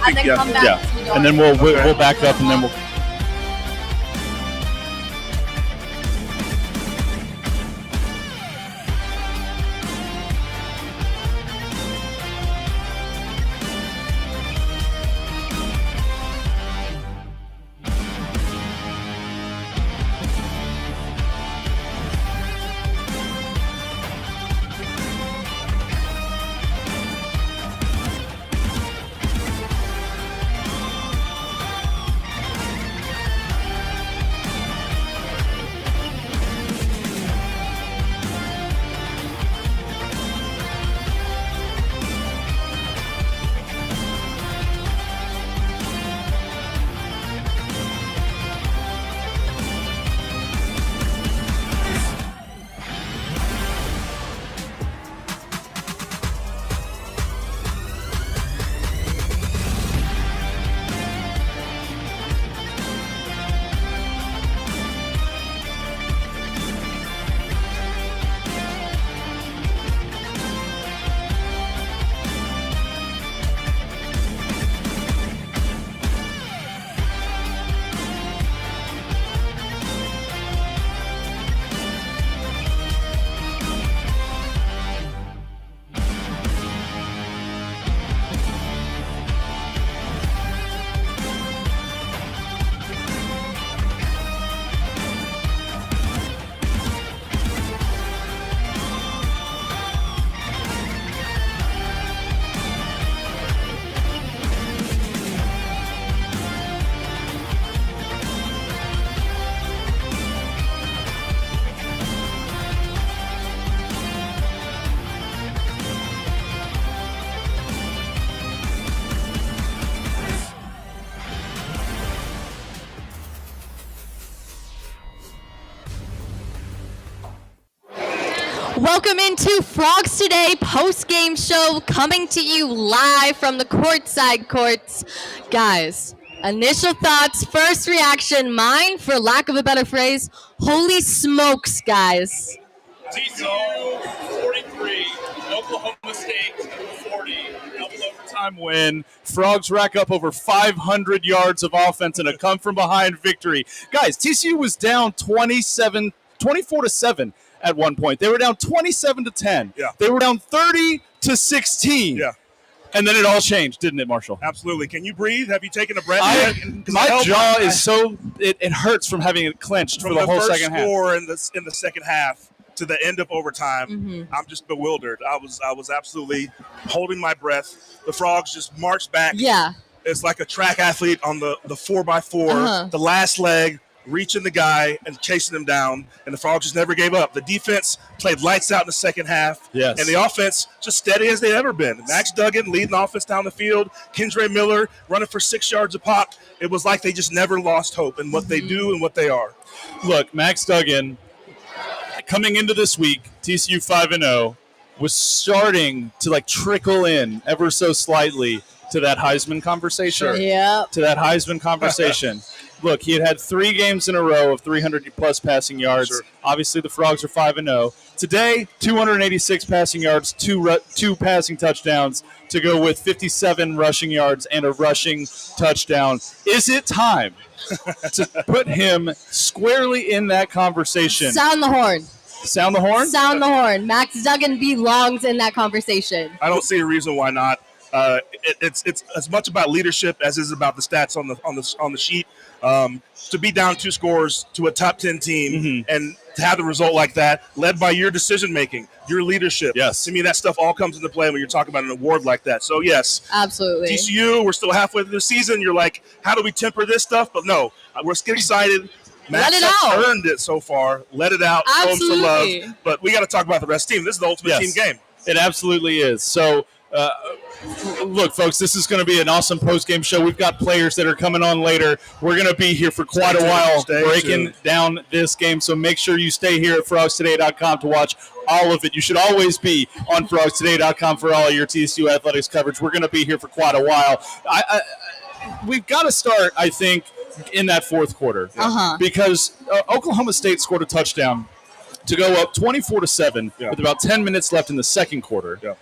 and then come back. Yeah, and then we'll back up, and then we'll. Welcome into Frogs Today post-game show, coming to you live from the courtside courts. Guys, initial thoughts, first reaction, mine, for lack of a better phrase, holy smokes, guys. TCU 43, Oklahoma State 40. Double overtime win. Frogs rack up over 500 yards of offense and a come-from-behind victory. Guys, TCU was down 24-7 at one point. They were down 27-10. Yeah. They were down 30-16. Yeah. And then it all changed, didn't it, Marshall? Absolutely. Can you breathe? Have you taken a breath yet? My jaw is so it hurts from having it clenched for the whole second half. From the first score in the second half to the end of overtime, I'm just bewildered. I was absolutely holding my breath. The Frogs just marched back. Yeah. It's like a track athlete on the 4x4, the last leg, reaching the guy and chasing him down, and the Frogs just never gave up. The defense played lights out in the second half, yes, and the offense just steady as they've ever been. Max Duggan leading the offense down the field, Kendra Miller running for 6 yards a pop. It was like they just never lost hope in what they do and what they are. Look, Max Duggan, coming into this week, TCU 5-0, was starting to trickle in ever so slightly to that Heisman conversation. Sure. Yeah. To that Heisman conversation. Look, he had 3 games in a row of 300-plus passing yards. Sure. Obviously, the Frogs are 5-0. Today, 286 passing yards, two passing touchdowns to go with 57 rushing yards and a rushing touchdown. Is it time to put him squarely in that conversation? Sound the horn. Sound the horn? Sound the horn. Max Duggan belongs in that conversation. I don't see a reason why not. It's as much about leadership as it is about the stats on the sheet. To be down 2 scores to a top 10 team and to have the result like that, led by your decision making, your leadership. Yes. To me, that stuff all comes into play when you're talking about an award like that. So yes, absolutely. TCU, we're still halfway through the season. You're like, how do we temper this stuff? But no, we're getting excited. Let it out. Earned it so far. Let it out. Absolutely. Show them some love. But we got to talk about the rest of the team. This is the ultimate team game. It absolutely is. So, look, folks, this is going to be an awesome post-game show. We've got players that are coming on later. We're going to be here for quite a while breaking down this game, so make sure you stay here at frogstoday.com to watch all of it. You should always be on frogstoday.com for all of your TCU athletics coverage. We're going to be here for quite a while. We've got to start, I think, in that fourth quarter because Oklahoma State scored a touchdown to go up 24-7 with about 10 minutes left in the second quarter. Yeah.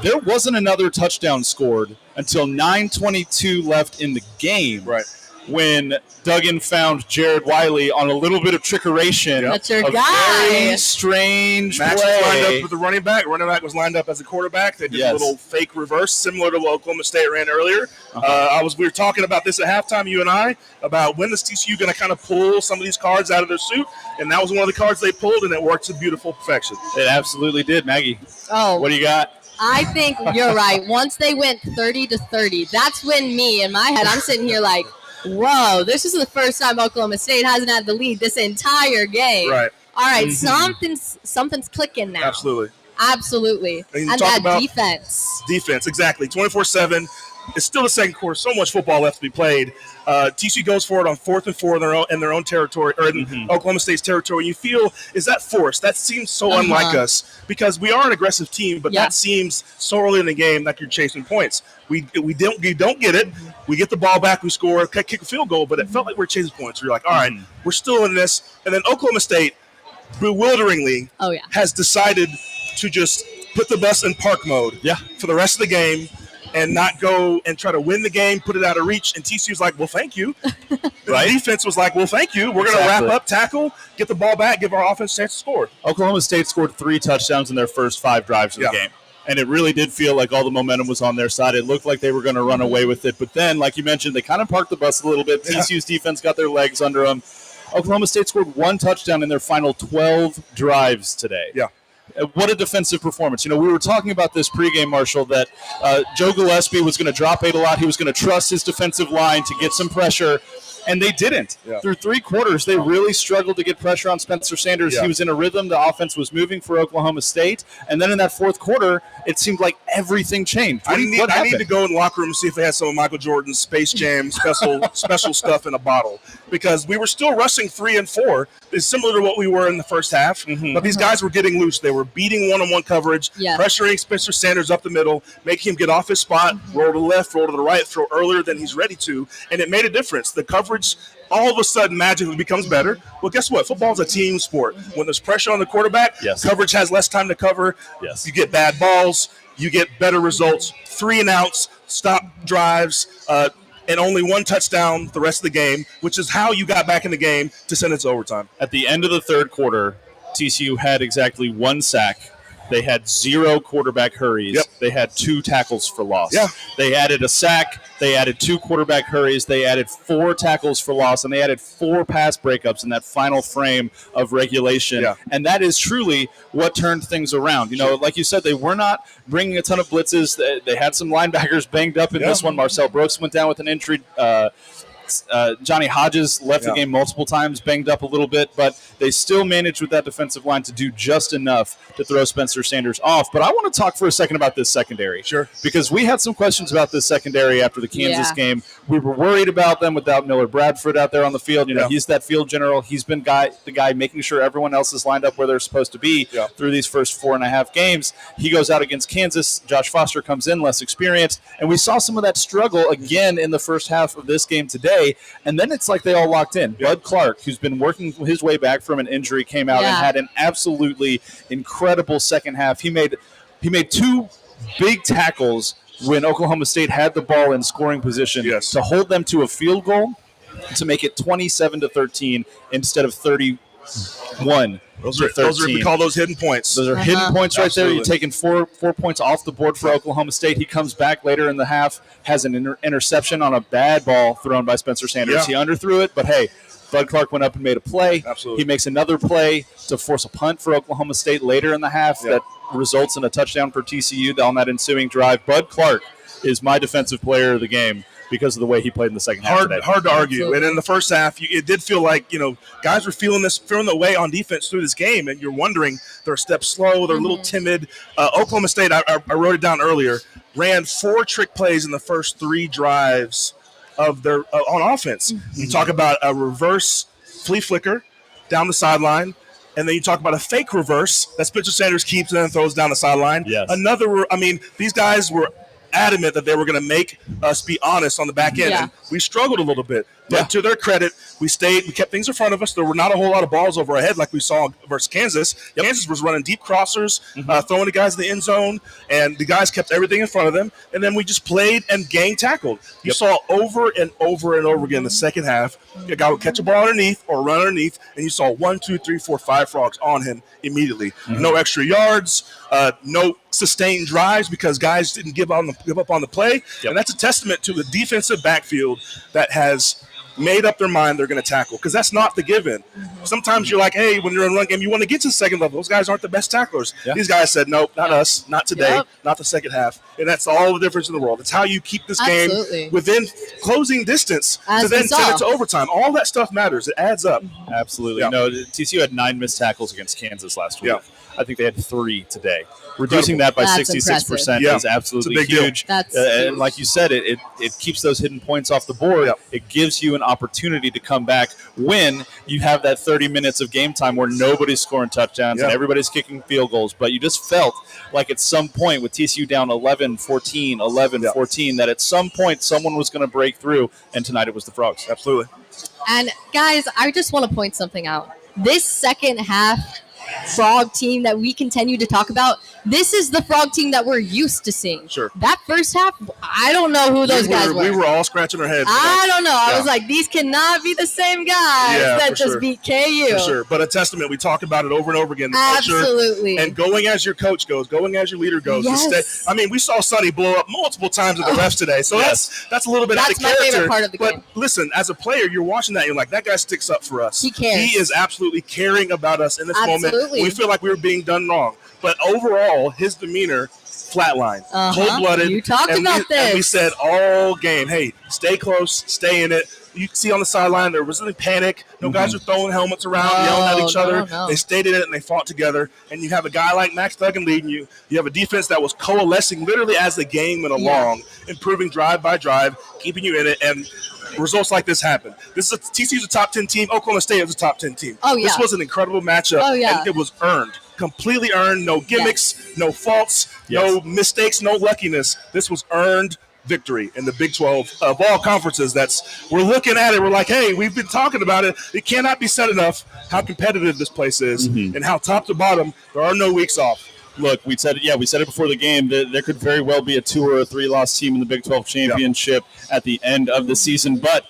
there wasn't another touchdown scored until 9:22 left in the game. Right. When Duggan found Jared Wiley on a little bit of trickeration. That's your a guy. Very strange Max play. was lined up with the running back. Running back was lined up as a quarterback. They did a little fake reverse, similar to what Oklahoma State ran earlier. We were talking about this at halftime, you and I, about when is TCU going to kind of pull some of these cards out of their suit, and that was one of the cards they pulled, and it worked to beautiful perfection. It absolutely did, Maggie. Oh, what do you got? I think you're right. Once they went 30-30, that's when in my head, I'm sitting here like, whoa, this is the first time Oklahoma State hasn't had the lead this entire game. Right. All right, something's clicking now. Absolutely. And that defense. Defense, exactly. 24/7. It's still the second quarter. So much football left to be played. TCU goes for it on 4th and 4 in their own territory, or in Oklahoma State's territory. You feel, is that forced? That seems so unlike us, because we are an aggressive team, but that seems so early in the game like you're chasing points. We don't get it. We get the ball back, we score, kick a field goal, but it felt like we're chasing points. You're like, all right, we're still in this. And then Oklahoma State, bewilderingly, has decided to just put the bus in park mode for the rest of the game, and not go and try to win the game, put it out of reach. And TCU's like, well, thank you. The defense was like, well, thank you. We're going to wrap up, tackle, get the ball back, give our offense a chance to score. Oklahoma State scored 3 touchdowns in their first 5 drives of the game. And it really did feel like all the momentum was on their side. It looked like they were going to run away with it. But then, like you mentioned, they kind of parked the bus a little bit. TCU's defense got their legs under them. Oklahoma State scored 1 touchdown in their final 12 drives today. Yeah. What a defensive performance. You know, we were talking about this pregame, Marshall, that Joe Gillespie was going to drop 8 a lot. He was going to trust his defensive line to get some pressure, and they didn't. Through 3 quarters, they really struggled to get pressure on Spencer Sanders. He was in a rhythm. The offense was moving for Oklahoma State. And then in that 4th quarter, it seemed like everything changed. I need to go in the locker room and see if they had some of Michael Jordan's Space Jam special stuff in a bottle, because we were still rushing 3 and 4. It's similar to what we were in the first half, but these guys were getting loose. They were beating one-on-one coverage, pressuring Spencer Sanders up the middle, making him get off his spot, roll to the left, roll to the right, throw earlier than he's ready to, and it made a difference. The coverage all of a sudden magically becomes better. Well, guess what? Football is a team sport. When there's pressure on the quarterback, coverage has less time to cover. You get bad balls. You get better results. 3 and outs, stop drives, and only 1 touchdown the rest of the game, which is how you got back in the game to send it to overtime. At the end of the 3rd quarter, TCU had exactly 1 sack. They had 0 quarterback hurries. They had 2 tackles for loss. They added a sack. They added 2 quarterback hurries. They added 4 tackles for loss, and they added 4 pass breakups in that final frame of regulation. And that is truly what turned things around. You know, like you said, they were not bringing a ton of blitzes. They had some linebackers banged up in this one. Marcel Brooks went down with an injury. Johnny Hodges left the game multiple times, banged up a little bit, but they still managed with that defensive line to do just enough to throw Spencer Sanders off. But I want to talk for a second about this secondary. Because we had some questions about this secondary after the Kansas game. We were worried about them without Miller Bradford out there on the field. You know, he's that field general. He's been the guy making sure everyone else is lined up where they're supposed to be through these first 4.5 games. He goes out against Kansas. Josh Foster comes in, less experienced. And we saw some of that struggle again in the first half of this game today. And then it's like they all locked in. Bud Clark, who's been working his way back from an injury, came out and had an absolutely incredible second half. He made 2 big tackles when Oklahoma State had the ball in scoring position to hold them to a field goal, to make it 27-13 instead of 31. Those are we call those hidden points. Those are hidden points right there. You're taking 4 points off the board for Oklahoma State. He comes back later in the half, has an interception on a bad ball thrown by Spencer Sanders. He underthrew it, but hey, Bud Clark went up and made a play. He makes another play to force a punt for Oklahoma State later in the half that results in a touchdown for TCU on that ensuing drive. Bud Clark is my defensive player of the game because of the way he played in the second half today. Hard to argue. And in the first half, it did feel like, guys were feeling the way on defense through this game, and you're wondering, they're a step slow, they're a little timid. Oklahoma State, I wrote it down earlier, ran 4 trick plays in the first 3 drives of their on offense. You talk about a reverse flea flicker down the sideline, and then you talk about a fake reverse that Spencer Sanders keeps and then throws down the sideline. These guys were adamant that they were going to make us be honest on the back end. And we struggled a little bit. But to their credit, we kept things in front of us. There were not a whole lot of balls over our head like we saw versus Kansas. Kansas was running deep crossers, throwing the guys in the end zone, and the guys kept everything in front of them. And then we just played and gang tackled. You saw over and over and over again the second half. A guy would catch a ball underneath or run underneath, and you saw 1, 2, 3, 4, 5 frogs on him immediately. No extra yards, no sustained drives because guys didn't give up on the play. And that's a testament to the defensive backfield that has made up their mind they're going to tackle, because that's not the given. Sometimes you're like, hey, when you're in a run game, you want to get to the second level. Those guys aren't the best tacklers. These guys said, nope, not us, not today, not the second half. And that's all the difference in the world. It's how you keep this game within closing distance to then send it to overtime. All that stuff matters. It adds up. Absolutely. No, TCU had 9 missed tackles against Kansas last week. I think they had 3 today. Reducing that by 66% is absolutely huge. And like you said, it keeps those hidden points off the board. It gives you an opportunity to come back when you have that 30 minutes of game time where nobody's scoring touchdowns and everybody's kicking field goals. But you just felt like at some point with TCU down 11-14, 11-14, that at some point someone was going to break through, and tonight it was the Frogs. Absolutely. And guys, I just want to point something out. This second half Frog team that we continue to talk about, this is the Frog team that we're used to seeing. Sure. That first half, I don't know who those guys were. We were all scratching our heads. I don't know. I was like, these cannot be the same guys that just beat KU. For sure. But a testament. We talk about it over and over again. Absolutely. And going as your coach goes, going as your leader goes. Yes. I mean, we saw Sonny blow up multiple times at the refs today. So that's a little bit out of character. That's my favorite part of the game. But listen, as a player, you're watching that. You're like, that guy sticks up for us. He cares. He is absolutely caring about us in this moment. We feel like we were being done wrong. But overall, his demeanor flatline, cold-blooded. You talked about this. And we said all game, hey, stay close, stay in it. You see on the sideline, there wasn't any panic. No guys are throwing helmets around, yelling at each other. No. They stayed in it, and they fought together. And you have a guy like Max Duggan leading you. You have a defense that was coalescing literally as the game went along, improving drive by drive, keeping you in it. And results like this happen. TCU's a top 10 team. Oklahoma State is a top 10 team. This was an incredible matchup, and it was earned. Completely earned. No gimmicks, no faults, no mistakes, no luckiness. This was earned victory in the Big 12 of all conferences. We're looking at it. We're like, hey, we've been talking about it. It cannot be said enough how competitive this place is and how top to bottom there are no weeks off. Look, we said it before the game that there could very well be a 2 or a 3 loss team in the Big 12 championship at the end of the season, but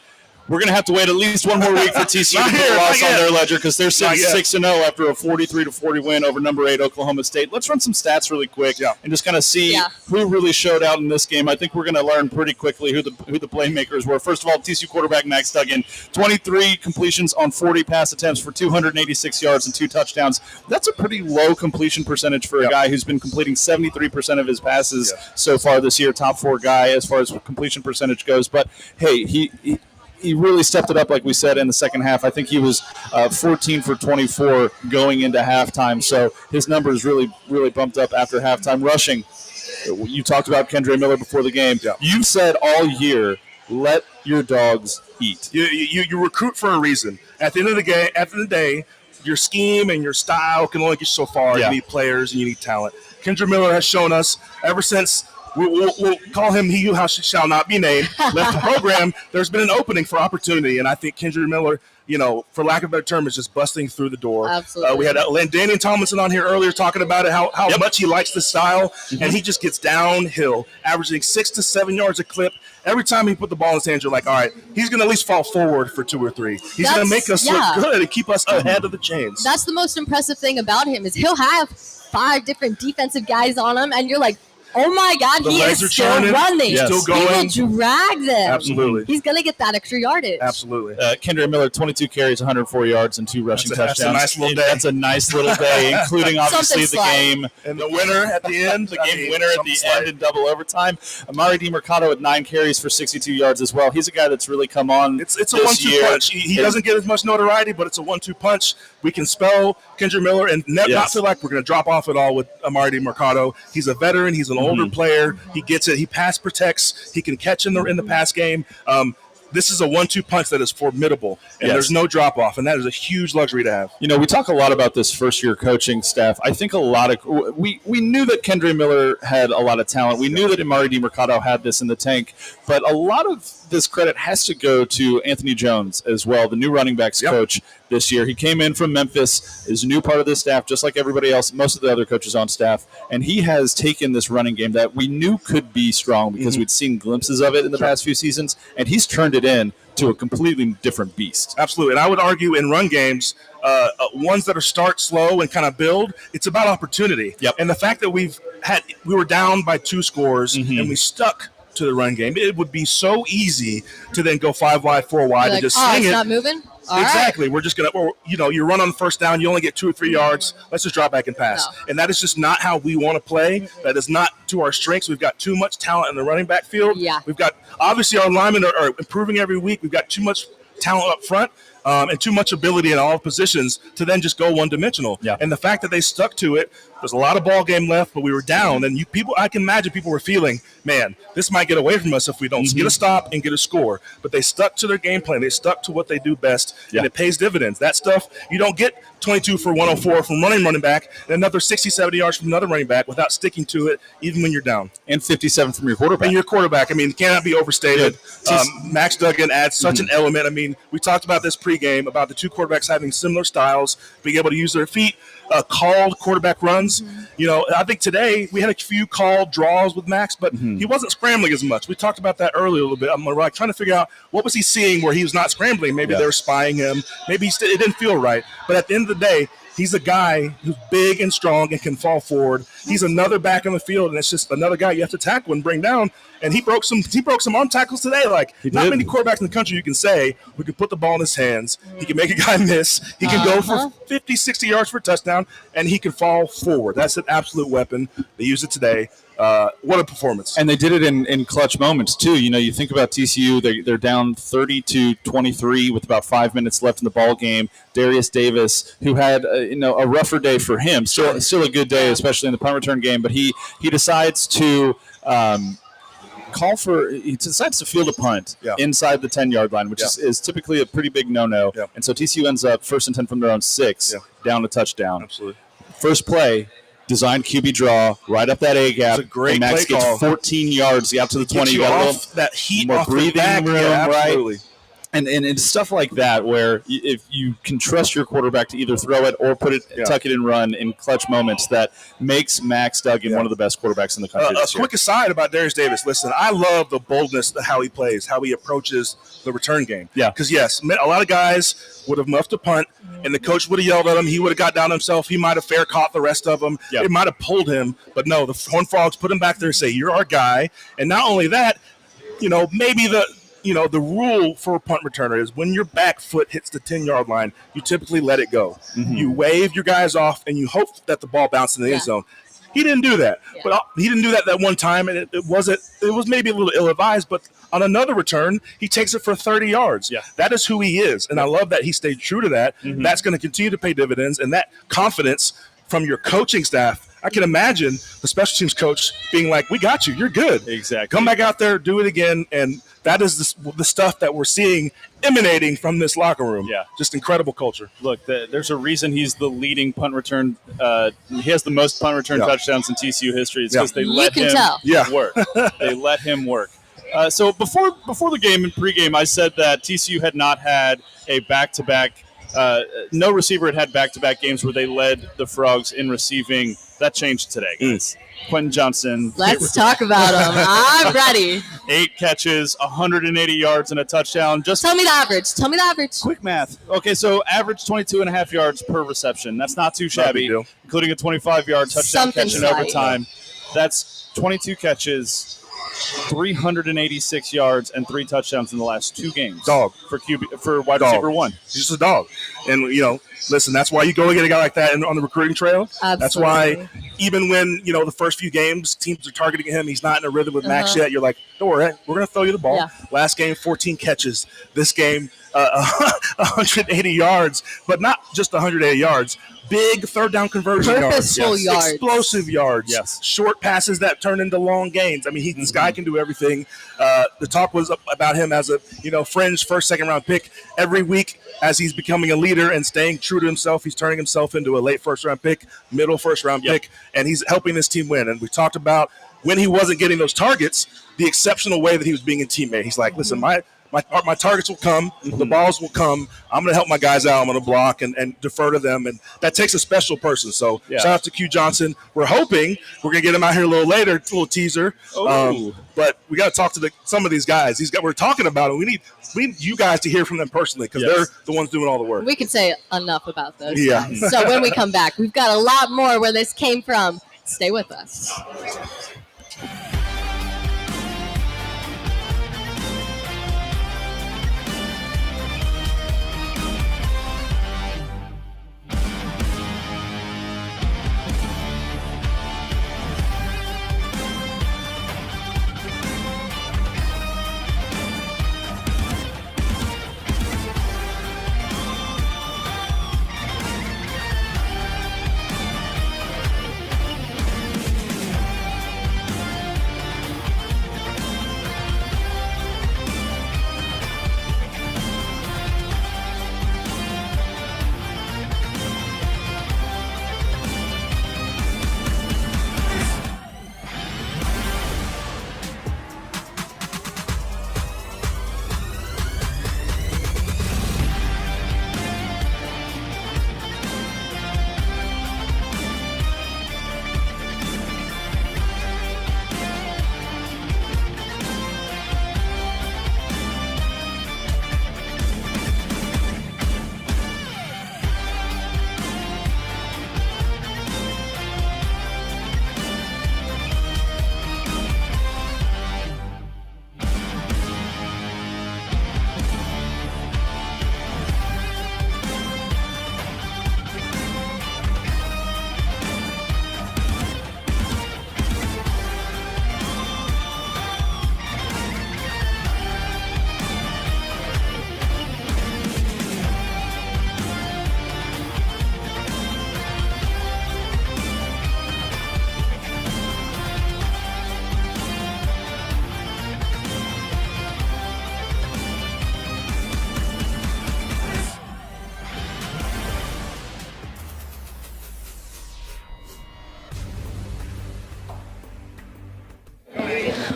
we're going to have to wait at least one more week for TCU to put a loss on their ledger because they're sitting 6-0 after a 43-40 win over number 8 Oklahoma State. Let's run some stats really quick and just kind of see who really showed out in this game. I think we're going to learn pretty quickly who the playmakers were. First of all, TCU quarterback Max Duggan, 23 completions on 40 pass attempts for 286 yards and 2 touchdowns. That's a pretty low completion percentage for a guy who's been completing 73% of his passes so far this year. Top 4 guy as far as completion percentage goes. But, hey, he really stepped it up, like we said, in the second half. I think he was 14 for 24 going into halftime. So his numbers really, really bumped up after halftime. Rushing, you talked about Kendra Miller before the game. You've said all year, let your dogs eat. You recruit for a reason. At the end of the day, your scheme and your style can only get you so far. You need players and you need talent. Kendra Miller has shown us ever since – We'll call him he who shall not be named. Left the program. There's been an opening for opportunity, and I think Kendra Miller, for lack of a better term, is just busting through the door. Absolutely. We had Daniel Tomlinson on here earlier talking about it, how much he likes the style, and he just gets downhill, averaging 6 to 7 yards a clip. Every time he put the ball in his hands, you're like, all right, he's going to at least fall forward for 2 or 3. He's going to make us look good and keep us ahead of the chains. That's the most impressive thing about him is he'll have 5 different defensive guys on him, and you're like, oh my God, he is still running. Still going. He will drag them. Absolutely. He's going to get that extra yardage. Absolutely. Kendra Miller, 22 carries, 104 yards, and 2 rushing touchdowns. That's a nice little day. That's a nice little day, including obviously the game. And the winner at the end. The game winner at the end in double overtime. Amari DiMercato with 9 carries for 62 yards as well. He's a guy that's really come on. It's a 1-2 punch. He doesn't get as much notoriety, but it's a 1-2 punch. We can spell Kendra Miller and not feel like we're going to drop off at all with Amari DiMercato. He's a veteran. He's an older player. He gets it. He pass protects. He can catch in the pass game. this is a 1-2 punch that is formidable, and there's no drop off, and that is a huge luxury to have. You know, we talk a lot about this first year coaching staff. I think a lot of we knew that Kendra Miller had a lot of talent. We knew that Amari DiMercato had this in the tank, but a lot of this credit has to go to Anthony Jones as well, the new running backs coach this year. He came in from Memphis, is a new part of the staff, just like everybody else, most of the other coaches on staff, and he has taken this running game that we knew could be strong because we'd seen glimpses of it in the past few seasons, and he's turned it in to a completely different beast. Absolutely. And I would argue in run games, ones that are start slow and kind of build, it's about opportunity. And the fact that we were down by 2 scores and we stuck to the run game, it would be so easy to then go 5 wide, 4 wide, and just sling it. Not moving? Exactly. We're just going to, you run on first down, you only get 2 or 3 yards. Let's just drop back and pass. No. And that is just not how we want to play. That is not to our strengths. We've got too much talent in the running back field. We've got, obviously, our linemen are improving every week. We've got too much talent up front. And too much ability in all positions to then just go one-dimensional. And the fact that they stuck to it, there's a lot of ball game left, but we were down. And I can imagine people were feeling, man, this might get away from us if we don't get a stop and get a score. But they stuck to their game plan. They stuck to what they do best, and it pays dividends. That stuff, you don't get 22 for 104 from running back and another 60, 70 yards from another running back without sticking to it, even when you're down. And 57 from your quarterback. And your quarterback, I mean, cannot be overstated. Max Duggan adds such an element. I mean, we talked about this pregame, about the 2 quarterbacks having similar styles, being able to use their feet, called quarterback runs. I think today we had a few called draws with Max, but he wasn't scrambling as much. We talked about that earlier a little bit. I'm like trying to figure out what was he seeing where he was not scrambling. Maybe they were spying him. Maybe it didn't feel right. But at the end of the day, he's a guy who's big and strong and can fall forward. He's another back in the field, and it's just another guy you have to tackle and bring down. And he broke some arm tackles today. Like, not many quarterbacks in the country you can say who can put the ball in his hands. He can make a guy miss. He can go for 50, 60 yards for a touchdown, and he can fall forward. That's an absolute weapon. They use it today. What a performance. And they did it in clutch moments, too. You think about TCU, they're down 30-23 with about 5 minutes left in the ball game. Darius Davis, who had a rougher day for him, still a good day, especially in the punt return game, but he decides to he decides to field a punt inside the 10-yard line, which is typically a pretty big no-no. And so TCU ends up 1st and 10 from their own 6, down a touchdown. Absolutely. First play, designed QB draw, right up that A gap. It's a great and Max play gets call. 14 yards out to the 20. You off that heat more off the breathing back. room, Absolutely. right? And it's stuff like that where if you can trust your quarterback to either throw it or tuck it and run in clutch moments, that makes Max Duggan one of the best quarterbacks in the country this year. Quick aside about Darius Davis. Listen, I love the boldness of how he plays, how he approaches the return game. Because, yes, a lot of guys would have muffed a punt, and the coach would have yelled at him. He would have got down himself. He might have fair caught the rest of them. It might have pulled him. But, no, the Horned Frogs put him back there and say, you're our guy. And not only that, maybe the rule for a punt returner is when your back foot hits the 10-yard line, you typically let it go. You wave your guys off, and you hope that the ball bounces in the end zone. He didn't do that. But he didn't do that one time, and it was maybe a little ill-advised, but on another return, he takes it for 30 yards. That is who he is, and I love that he stayed true to that. That's going to continue to pay dividends, and that confidence from your coaching staff. I can imagine the special teams coach being like, we got you. You're good. Exactly. Come back out there, do it again. And that is the stuff that we're seeing emanating from this locker room. Just incredible culture. Look, there's a reason he's the leading punt return. He has the most punt return touchdowns in TCU history. It's because they let him work. They let him work. So before the game and pregame, I said that TCU had not had a back-to-back no receiver had back-to-back games where they led the Frogs in receiving. That changed today, guys. Quentin Johnson. Let's talk about him. I'm ready. 8 catches, 180 yards, and a touchdown. Tell me the average. Quick math. Okay, so average 22.5 yards per reception. That's not too shabby, including a 25-yard touchdown catch in overtime. That's 22 catches, 386 yards, and 3 touchdowns in the last 2 games. For wide receiver 1. He's just a dog. And, listen, that's why you go and get a guy like that on the recruiting trail. Absolutely. That's why even when, the first few games, teams are targeting him, he's not in a rhythm with Max yet. You're like, don't worry, we're going to throw you the ball. Last game, 14 catches. This game, 180 yards, but not just 180 yards, big third down conversion Purposeful yards. explosive yards, Yes. short passes that turn into long gains. I mean, this guy can do everything. The talk was about him as a fringe first, second round pick. Every week, as he's becoming a leader and staying true to himself, he's turning himself into a late first round pick, middle first round pick, and he's helping this team win. And we talked about when he wasn't getting those targets, the exceptional way that he was being a teammate. He's like, listen, my targets will come, the balls will come. I'm going to help my guys out. I'm going to block and defer to them, and that takes a special person. So shout out to Q Johnson. We're hoping we're going to get him out here a little later, a little teaser. But we got to talk to some of these guys. We're talking about them. We need you guys to hear from them personally because they're the ones doing all the work. We could say enough about those guys. So when we come back, we've got a lot more where this came from. Stay with us.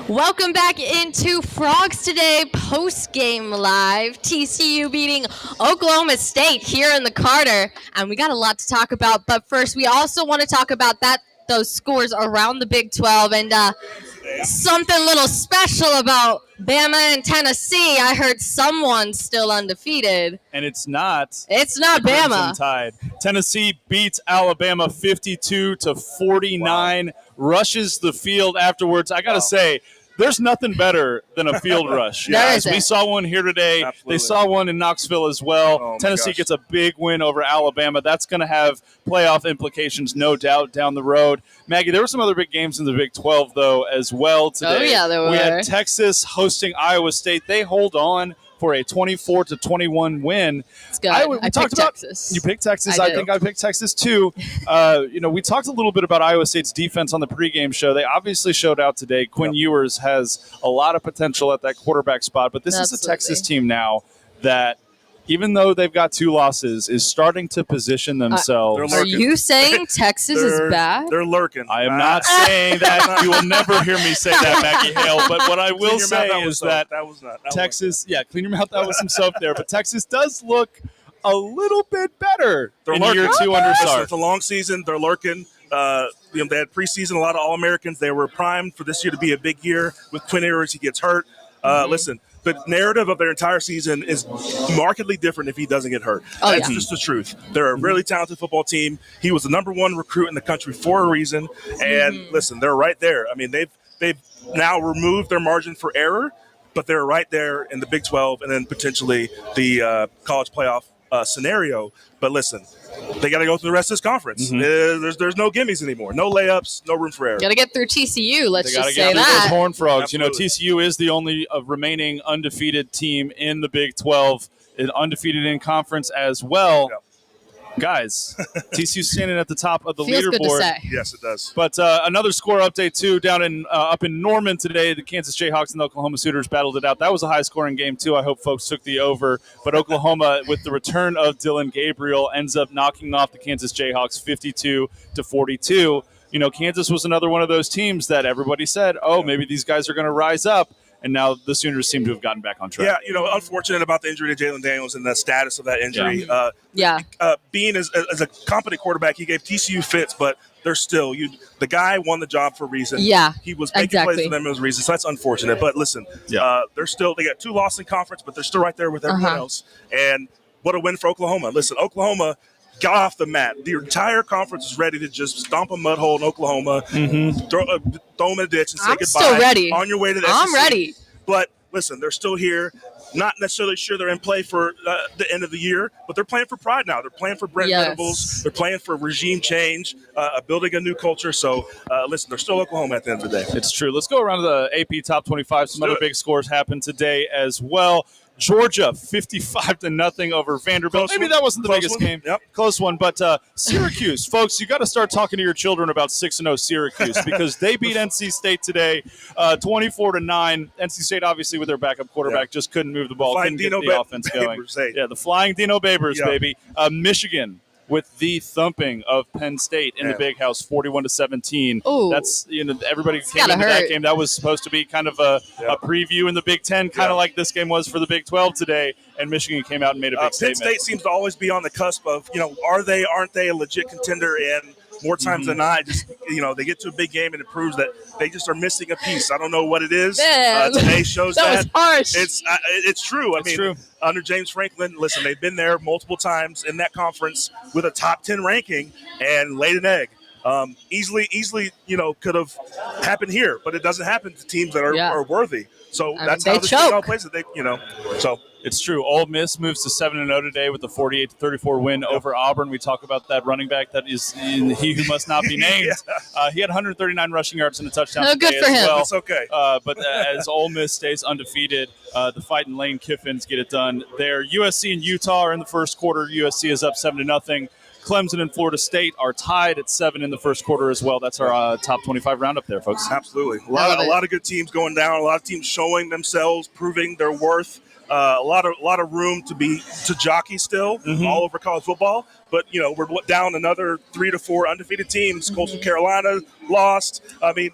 Welcome back into Frogs Today post-game live. TCU beating Oklahoma State here in the Carter. And we got a lot to talk about. But first, we also want to talk about those scores around the Big 12. And something a little special about Bama and Tennessee. I heard someone's still undefeated. And it's not. It's not Bama. Tide. Tennessee beats Alabama 52-49. Wow. Rushes the field afterwards. I got to say, there's nothing better than a field rush. We saw one here today. Absolutely. They saw one in Knoxville as well. Tennessee gets a big win over Alabama. That's going to have playoff implications, no doubt, down the road. Maggie, there were some other big games in the Big 12, though, as well today. Oh, yeah, there were. We had Texas hosting Iowa State. They hold on for a 24-21 win. It's good. I picked Texas. You picked Texas. I think I picked Texas too. We talked a little bit about Iowa State's defense on the pregame show. They obviously showed out today. Quinn Ewers has a lot of potential at that quarterback spot, but this is a Texas team now that, even though they've got 2 losses, is starting to position themselves. Are you saying Texas is bad? They're lurking. I am not saying that. You will never hear me say that, Maggie Hale. But what I will say is that Texas, clean your mouth out with some soap there. But Texas does look a little bit better in year 2 under Sark. It's a long season. They're lurking. They had preseason, a lot of All-Americans. They were primed for this year to be a big year. With Quinn Ewers, he gets hurt. Listen, the narrative of their entire season is markedly different if he doesn't get hurt. That's just the truth. They're a really talented football team. He was the #1 recruit in the country for a reason. And listen, they're right there. I mean, they've now removed their margin for error, but they're right there in the Big 12 and then potentially the college playoff scenario. But listen, they got to go through the rest of this conference. There's no gimmies anymore. No layups, no room for error. Got to get through TCU. Let's just say that. Those Horned Frogs. Absolutely. TCU is the only remaining undefeated team in the Big 12, undefeated in conference as well. Guys, TCU standing at the top of the Feels good to leaderboard. say. Yes, it does. But another score update, too, down in up in Norman today. The Kansas Jayhawks and the Oklahoma Sooners battled it out. That was a high-scoring game, too. I hope folks took the over. But Oklahoma, with the return of Dylan Gabriel, ends up knocking off the Kansas Jayhawks 52-42. You know, Kansas was another one of those teams that everybody said, oh, maybe these guys are going to rise up. And now the Sooners seem to have gotten back on track. Yeah, you know, unfortunate about the injury to Jalen Daniels and the status of that injury. Being as a competent quarterback, he gave TCU fits, but they're still the guy won the job for a reason. Yeah, he was making plays for them as a reason. So that's unfortunate. But listen, they got 2 losses in conference, but they're still right there with everyone else. And what a win for Oklahoma. Listen, Oklahoma got off the mat. The entire conference is ready to just stomp a mud hole in Oklahoma, throw them in a ditch and say goodbye. I'm still ready. On your way to the I'm SEC. ready. But listen, they're still here. Not necessarily sure they're in play for the end of the year, but they're playing for pride now. They're playing for Brent Venables. They're playing for regime change, building a new culture. So, listen, they're still Oklahoma at the end of the day. It's true. Let's go around to the AP Top 25. Some other big scores happened today as well. Georgia 55-0 over Vanderbilt. Maybe that wasn't the biggest game. Yep. Close one. But Syracuse, folks, you got to start talking to your children about 6-0 Syracuse because they beat NC State today 24-9. NC State, obviously, with their backup quarterback, just couldn't move the ball, couldn't get the offense going. Yeah, the flying Dino Babers, baby. Michigan with the thumping of Penn State in the Big House, 41-17. Ooh. That's, everybody came into that game. That was supposed to be kind of a preview in the Big Ten, kind of like this game was for the Big 12 today, and Michigan came out and made a big statement. Penn State seems to always be on the cusp of, aren't they a legit contender? And more times than not, just they get to a big game and it proves that they just are missing a piece. I don't know what it is. Today shows that. Was harsh. It's true. True. Under James Franklin, listen, they've been there multiple times in that conference with a top 10 ranking and laid an egg. Easily, could have happened here, but it doesn't happen to teams that are worthy. So that's how the plays it. So. It's true. Ole Miss moves to 7-0 today with a 48-34 win over Auburn. We talk about that running back that is he who must not be named. He had 139 rushing yards and a touchdown today good for him. well. It's okay. But as Ole Miss stays undefeated, the fighting Lane Kiffins get it done there. USC and Utah are in the first quarter. USC is up 7-0. Clemson and Florida State are tied at 7 in the first quarter as well. That's our top 25 roundup there, folks. Absolutely. A lot of good teams going down. A lot of teams showing themselves, proving their worth. A lot of room to jockey still all over college football. But, we're down another 3 to 4 undefeated teams. Coastal Carolina lost.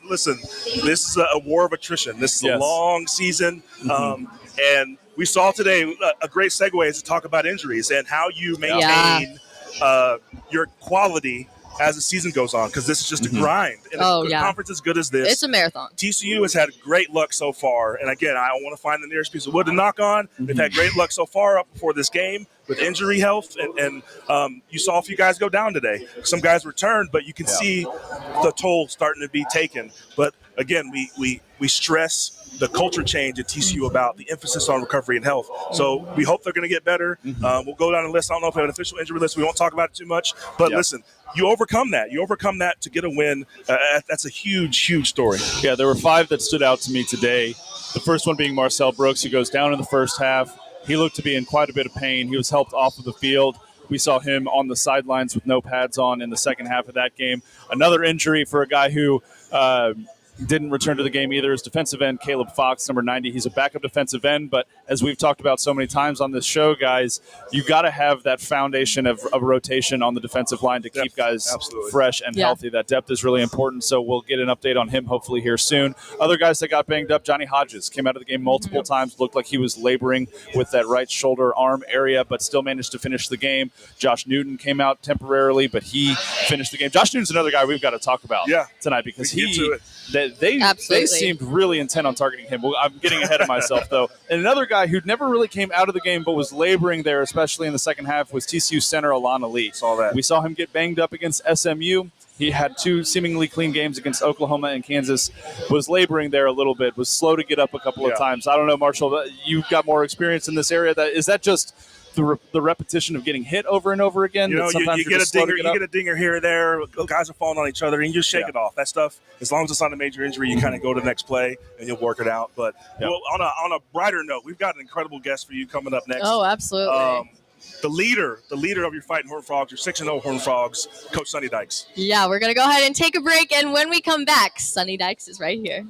Listen, this is a war of attrition. This is a long season. And we saw today a great segue is to talk about injuries and how you maintain your quality as the season goes on, because this is just a grind. And a conference as good as this, it's a marathon. TCU has had great luck so far. And again, I want to find the nearest piece of wood to knock on. They've had great luck so far up before this game with injury health. And you saw a few guys go down today. Some guys returned, but you can see the toll starting to be taken. But again, we stress the culture change at TCU about the emphasis on recovery and health. So we hope they're going to get better. We'll go down the list. I don't know if we have an official injury list. We won't talk about it too much. But listen, you overcome that. You overcome that to get a win. That's a huge, huge story. Yeah, there were 5 that stood out to me today. The first one being Marcel Brooks, who goes down in the first half. He looked to be in quite a bit of pain. He was helped off of the field. We saw him on the sidelines with no pads on in the second half of that game. Another injury for a guy who didn't return to the game either is defensive end Caleb Fox, number 90. He's a backup defensive end, but as we've talked about so many times on this show, guys, you got to have that foundation of rotation on the defensive line to keep guys fresh and healthy. That depth is really important, so we'll get an update on him hopefully here soon. Other guys that got banged up, Johnny Hodges came out of the game multiple times, looked like he was laboring with that right shoulder arm area, but still managed to finish the game. Josh Newton came out temporarily, but he finished the game. Josh Newton's another guy we've got to talk about tonight because they seemed really intent on targeting him. I'm getting ahead of myself, though. And another guy who never really came out of the game but was laboring there, especially in the second half, was TCU Center Alana Lee. We saw him get banged up against SMU. He had 2 seemingly clean games against Oklahoma and Kansas, was laboring there a little bit, was slow to get up a couple of times. I don't know, Marshall, you've got more experience in this area. Is that just the repetition of getting hit over and over again? You get a dinger here or there. Guys are falling on each other, and you just shake it off. That stuff, as long as it's not a major injury, you kind of go to the next play, and you'll work it out. But on a brighter note, we've got an incredible guest for you coming up next. Oh, absolutely. the leader of your Fighting Horned Frogs, your 6-0 Horned Frogs, Coach Sonny Dykes. Yeah, we're going to go ahead and take a break. And when we come back, Sonny Dykes is right here.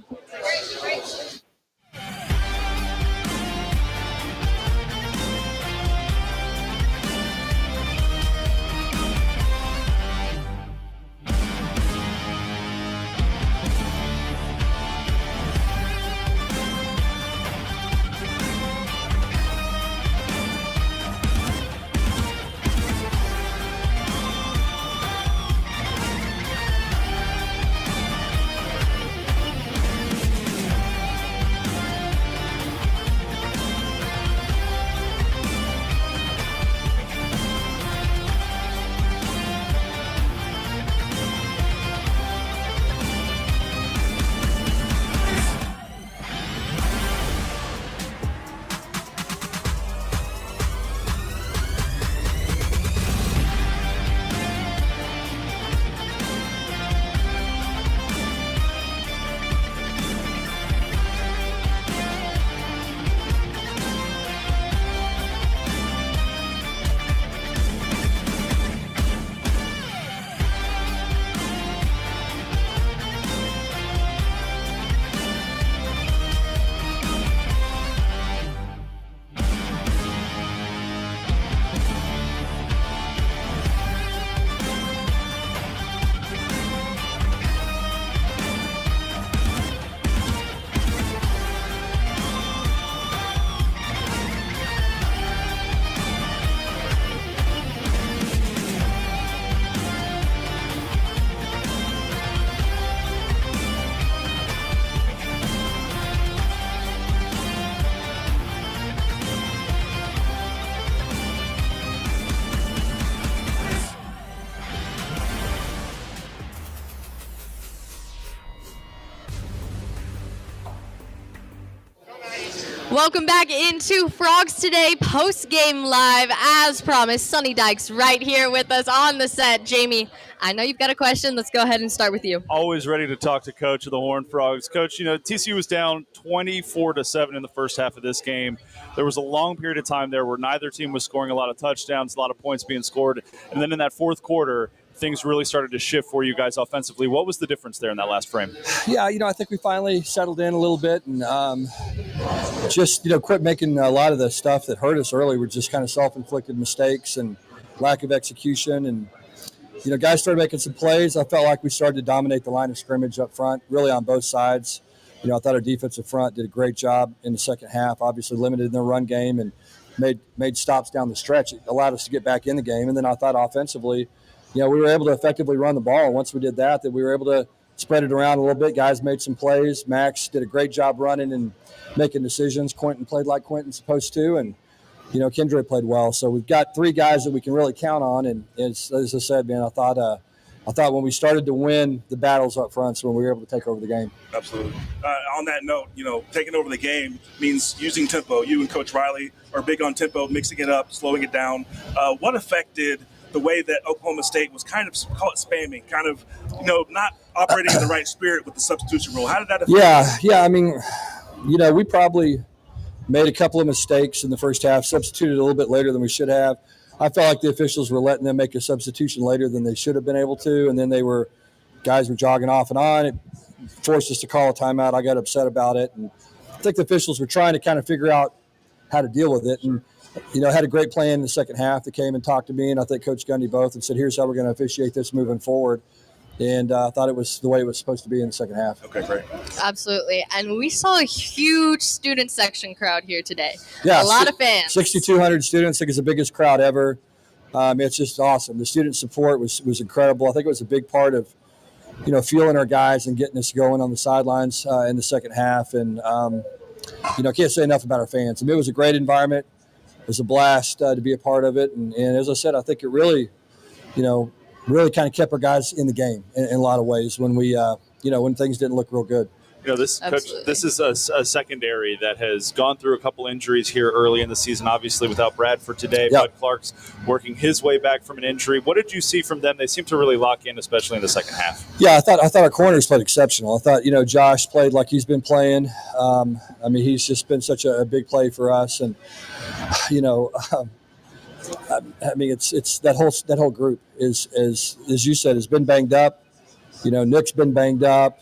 Welcome back into Frogs Today post-game live. As promised, Sonny Dykes right here with us on the set. Jamie, I know you've got a question. Let's go ahead and start with you. Always ready to talk to Coach of the Horned Frogs. Coach, TCU was down 24-7 in the first half of this game. There was a long period of time there where neither team was scoring a lot of touchdowns, a lot of points being scored. And then in that fourth quarter, things really started to shift for you guys offensively. What was the difference there in that last frame? Yeah, I think we finally settled in a little bit and just, quit making a lot of the stuff that hurt us early. We're just kind of self-inflicted mistakes and lack of execution. And, guys started making some plays. I felt like we started to dominate the line of scrimmage up front, really on both sides. I thought our defensive front did a great job in the second half, obviously limited in their run game and made stops down the stretch. It allowed us to get back in the game. And then I thought offensively, we were able to effectively run the ball. And once we did that we were able to spread it around a little bit. Guys made some plays. Max did a great job running and making decisions. Quentin played like Quentin's supposed to. And, Kendra played well. So we've got three guys that we can really count on. And as I said, man, I thought when we started to win the battles up front, so when we were able to take over the game. Absolutely. On that note, taking over the game means using tempo. You and Coach Riley are big on tempo, mixing it up, slowing it down. What affect did the way that Oklahoma State was kind of, call it spamming, kind of, not operating in the right spirit with the substitution rule? How did that affect? Yeah. I mean, we probably made a couple of mistakes in the first half, substituted a little bit later than we should have. I felt like the officials were letting them make a substitution later than they should have been able to, and then guys were jogging off and on. It forced us to call a timeout. I got upset about it, and I think the officials were trying to kind of figure out how to deal with it. And had a great plan in the second half. They came and talked to me, and I think Coach Gundy both, and said, here's how we're going to officiate this moving forward. And I thought it was the way it was supposed to be in the second half. Okay, great. Absolutely. And we saw a huge student section crowd here today. Yeah, a lot of fans. 6,200 students. I think it's the biggest crowd ever. It's just awesome. The student support was incredible. I think it was a big part of, fueling our guys and getting us going on the sidelines in the second half. And, can't say enough about our fans. It was a great environment. It was a blast to be a part of it. And as I said, I think it really, really kind of kept our guys in the game in a lot of ways when we, when things didn't look real good. Coach, this is a secondary that has gone through a couple injuries here early in the season, obviously without Bradford today. Yep. Bud Clark's working his way back from an injury. What did you see from them? They seem to really lock in, especially in the second half. Yeah, I thought our corners played exceptional. I thought, Josh played like he's been playing. He's just been such a big play for us. And, I mean, it's that whole group is as you said has been banged up. Nick's been banged up.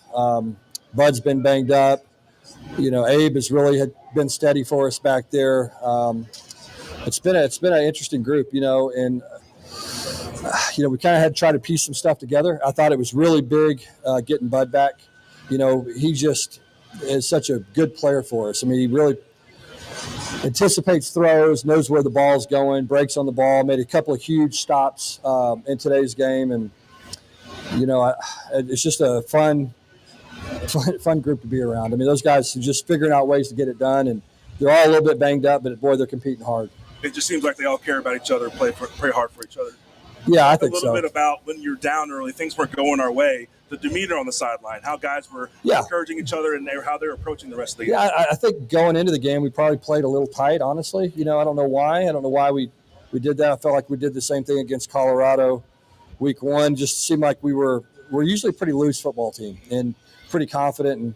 Bud's been banged up. Abe has really been steady for us back there. It's been an interesting group, and we kind of had to try to piece some stuff together. I thought it was really big getting Bud back. He just is such a good player for us. I mean, he really anticipates throws, knows where the ball's going, breaks on the ball, made a couple of huge stops in today's game, and it's just a fun group to be around. I mean, those guys are just figuring out ways to get it done, and they're all a little bit banged up, but boy, they're competing hard. It just seems like they all care about each other, play hard for each other. Yeah, I think so. A little bit about when you're down early, things weren't going our way, the demeanor on the sideline, how guys were encouraging each other, and how they're approaching the rest of the game. Yeah, I think going into the game, we probably played a little tight, honestly. I don't know why. I don't know why we did that. I felt like we did the same thing against Colorado week one. Just seemed like we're usually a pretty loose football team and pretty confident, and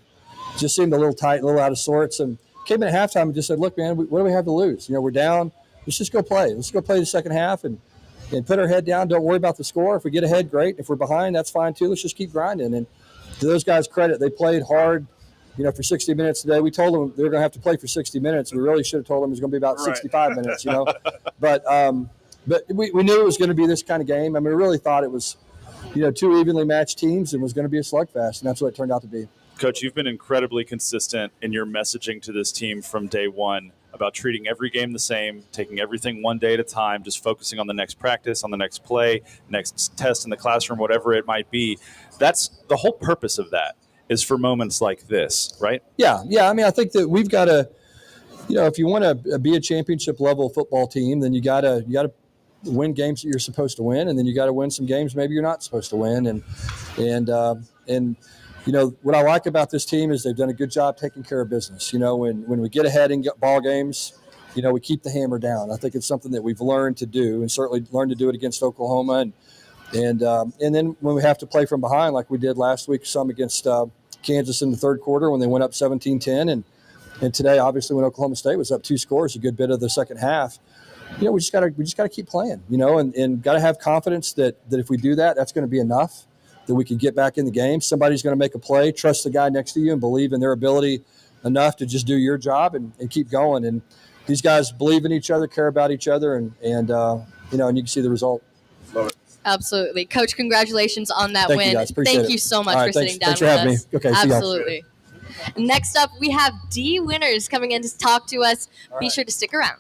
just seemed a little tight, a little out of sorts. And came in at halftime and just said, look, man, what do we have to lose? We're down. Let's just go play. Let's go play the second half and put our head down. Don't worry about the score. If we get ahead, great. If we're behind, that's fine too. Let's just keep grinding. And to those guys' credit, they played hard, for 60 minutes today. We told them they were going to have to play for 60 minutes. We really should have told them it was going to be about 65 minutes, But we knew it was going to be this kind of game. I mean, we really thought it was, two evenly matched teams and was going to be a slugfest, and that's what it turned out to be. Coach, you've been incredibly consistent in your messaging to this team from day one about treating every game the same, taking everything one day at a time, just focusing on the next practice, on the next play, next test in the classroom, whatever it might be. That's the whole purpose of that, is for moments like this, right? Yeah. I mean, I think that we've got to, if you want to be a championship level football team, then you got to win games that you're supposed to win, and then you got to win some games maybe you're not supposed to win. And what I like about this team is they've done a good job taking care of business. When we get ahead in ball games, we keep the hammer down. I think it's something that we've learned to do, and certainly learned to do it against Oklahoma. And then when we have to play from behind, like we did last week, some against Kansas in the third quarter when they went up 17-10, and today, obviously, when Oklahoma State was up 2 scores, a good bit of the second half. We just gotta keep playing. And got to have confidence that if we do that, that's going to be enough, that we can get back in the game. Somebody's going to make a play. Trust the guy next to you and believe in their ability enough to just do your job and keep going. And these guys believe in each other, care about each other, and you can see the result. Love it. Absolutely. Coach, congratulations on that Thank win. you guys. Appreciate Thank it. you so much All for right, sitting down thanks for with having us. me. Okay, see y'all. Absolutely. Next up, we have D Winners coming in to talk to us. Be sure to stick around.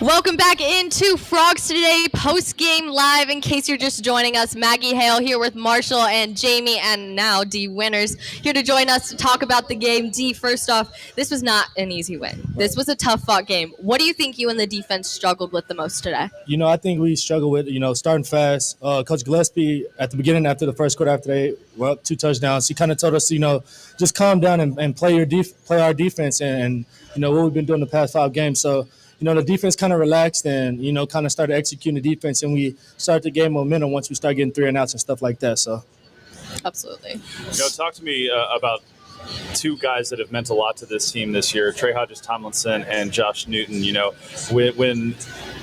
Welcome back into Frogs Today post-game live. In case you're just joining us, Maggie Hale here with Marshall and Jamie, and now D Winners here to join us to talk about the game. D, first off, this was not an easy win. This was a tough-fought game. What do you think you and the defense struggled with the most today? I think we struggled with, starting fast. Coach Gillespie, at the beginning, after the first quarter, after they were up 2 touchdowns, he kind of told us, just calm down and play our defense and what we've been doing the past 5 games. So, the defense kind of relaxed and, kind of started executing the defense, and we started to gain momentum once we started getting 3 and outs and stuff like that. So, absolutely. Talk to me about 2 guys that have meant a lot to this team this year, Trey Hodges-Tomlinson and Josh Newton. When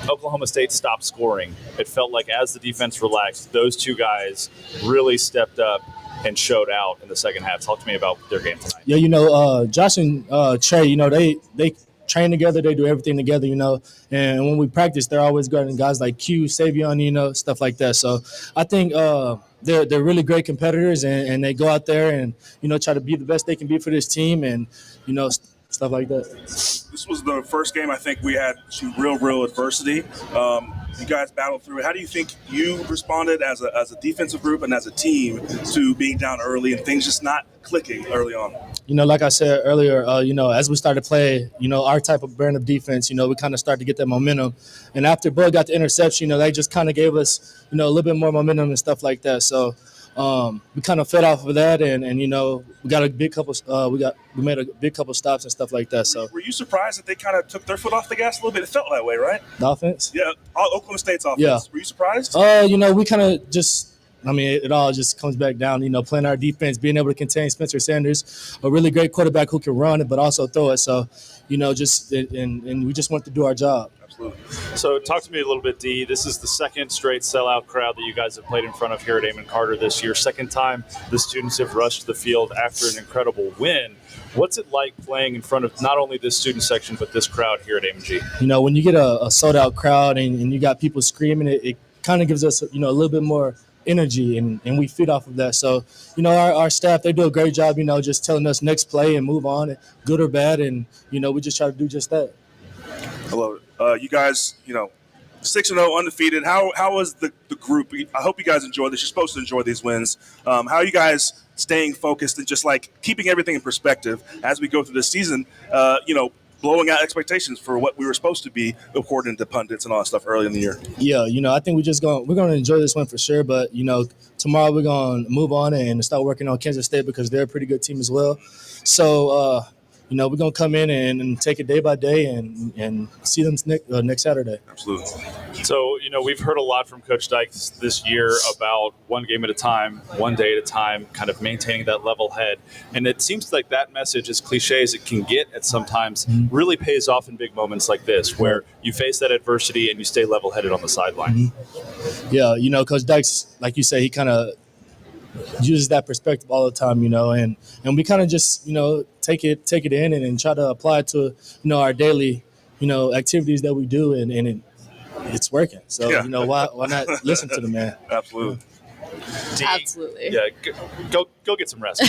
Oklahoma State stopped scoring, it felt like as the defense relaxed, those 2 guys really stepped up and showed out in the second half. Talk to me about their game tonight. Yeah, Josh and Trey, they train together, they do everything together, and when we practice, they're always guarding guys like Q, Savion, stuff like that. So I think they're really great competitors, and they go out there and, try to be the best they can be for this team and, stuff like that. This was the first game I think we had some real adversity. You guys battled through it. How do you think you responded as a defensive group and as a team to being down early and things just not clicking early on? Like I said earlier, as we started to play, our type of brand of defense, we kind of started to get that momentum. And after Bud got the interception, they just kind of gave us, a little bit more momentum and stuff like that. So we kind of fed off of that, and we got a big couple. We made a big couple stops and stuff like that. So were you surprised that they kind of took their foot off the gas a little bit? It felt that way, right? The offense? Yeah, Oklahoma State's offense. Yeah. Were you surprised? We kind of just. It all just comes back down, playing our defense, being able to contain Spencer Sanders, a really great quarterback who can run it but also throw it. So, and we just want to do our job. Absolutely. So talk to me a little bit, D. This is the second straight sellout crowd that you guys have played in front of here at Amon Carter this year. Second time the students have rushed the field after an incredible win. What's it like playing in front of not only this student section but this crowd here at Amon G? When you get a sold-out crowd and you got people screaming, it kind of gives us, a little bit more energy, and we feed off of that. So, our staff, they do a great job, just telling us next play and move on, good or bad, and, we just try to do just that. I love it. You guys, 6-0, undefeated. How was the group? I hope you guys enjoy this. You're supposed to enjoy these wins. How are you guys staying focused and just, keeping everything in perspective as we go through this season, blowing out expectations for what we were supposed to be according to pundits and all that stuff early in the year? Yeah, I think we're going to enjoy this one for sure. But, tomorrow we're going to move on and start working on Kansas State because they're a pretty good team as well. So, we're going to come in and take it day by day and see them next Saturday. Absolutely. So, we've heard a lot from Coach Dykes this year about one game at a time, one day at a time, kind of maintaining that level head. And it seems like that message, as cliche as it can get at sometimes, really pays off in big moments like this, where you face that adversity and you stay level-headed on the sideline. Mm-hmm. Yeah, Coach Dykes, like you say, he kind of uses that perspective all the time, and we kind of just, take it in and try to apply it to, our daily, activities that we do, and it's working. So, yeah. Why not listen to the man? Absolutely. D, Absolutely. Yeah, go get some rest. You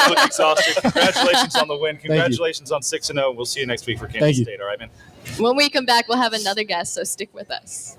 look exhausted. Congratulations on the win. Congratulations on 6-0. We'll see you next week for Kansas State. All right, man? When we come back, we'll have another guest, so stick with us.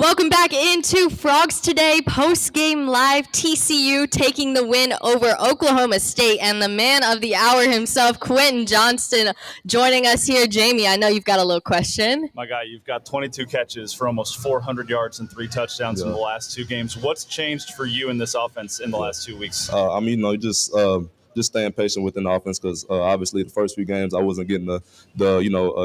Welcome back into Frogs Today post-game live. TCU taking the win over Oklahoma State, and the man of the hour himself, Quentin Johnston, joining us here. Jamie, I know you've got a little question. My guy, you've got 22 catches for almost 400 yards and 3 touchdowns in the last 2 games. What's changed for you in this offense in the last 2 weeks? Just staying patient within the offense because obviously the first few games I wasn't getting the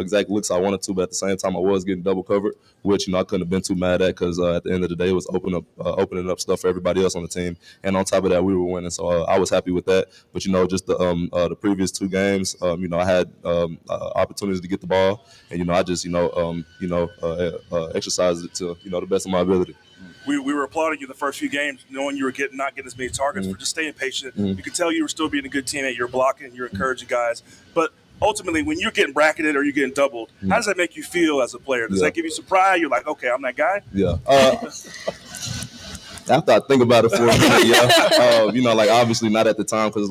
exact looks I wanted to, but at the same time I was getting double covered, which I couldn't have been too mad at because at the end of the day it was opening up stuff for everybody else on the team, and on top of that we were winning, so I was happy with that. But just the previous 2 games, I had opportunities to get the ball, and I just exercised it to the best of my ability. We were applauding you the first few games, knowing you were not getting as many targets, for just staying patient. You could tell you were still being a good teammate. You're blocking, you're encouraging guys. But ultimately, when you're getting bracketed or you're getting doubled, how does that make you feel as a player? Does that give you some pride? You're like, okay, I'm that guy? Yeah. After I think about it for a minute, obviously not at the time because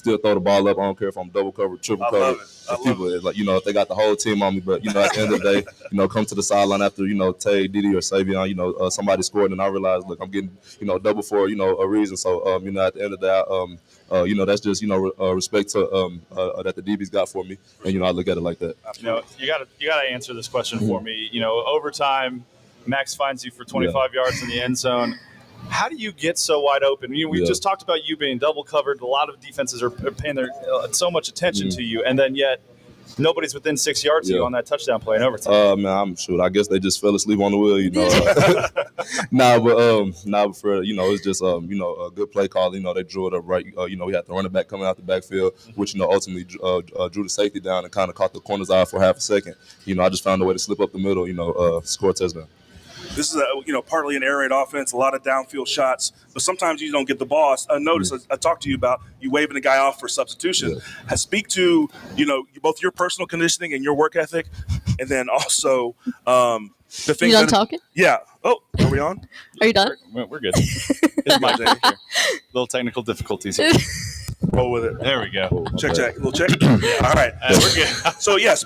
still throw the ball up. I don't care if I'm double covered, triple covered. If they got the whole team on me, but at the end of the day, come to the sideline after Tay, Didi, or Savion, somebody scored, and I realized, look, I'm getting double for a reason. So at the end of the day, that's just respect to that the DBs got for me, and I look at it like that. You gotta answer this question for me. Overtime, Max finds you for 25 yards in the end zone. How do you get so wide open? We just talked about you being double covered. A lot of defenses are paying so much attention to you, and then yet nobody's within 6 yards of you on that touchdown play in overtime. I guess they just fell asleep on the wheel, but for it's just a good play call. They drew it up right. We had the running back coming out the backfield, which ultimately drew the safety down and kind of caught the corner's eye for half a second. I just found a way to slip up the middle. Score a touchdown. This is partly an air raid offense, a lot of downfield shots, but sometimes you don't get the ball. I talked to you about you waving a guy off for substitution. I speak to both your personal conditioning and your work ethic, and then also the things. You done talking? Yeah. Oh, are we on? Are you done? We're good. It's my day here. Little technical difficulties here. Roll with it. There we go. Check. Little check. All right. We're good. So, yes,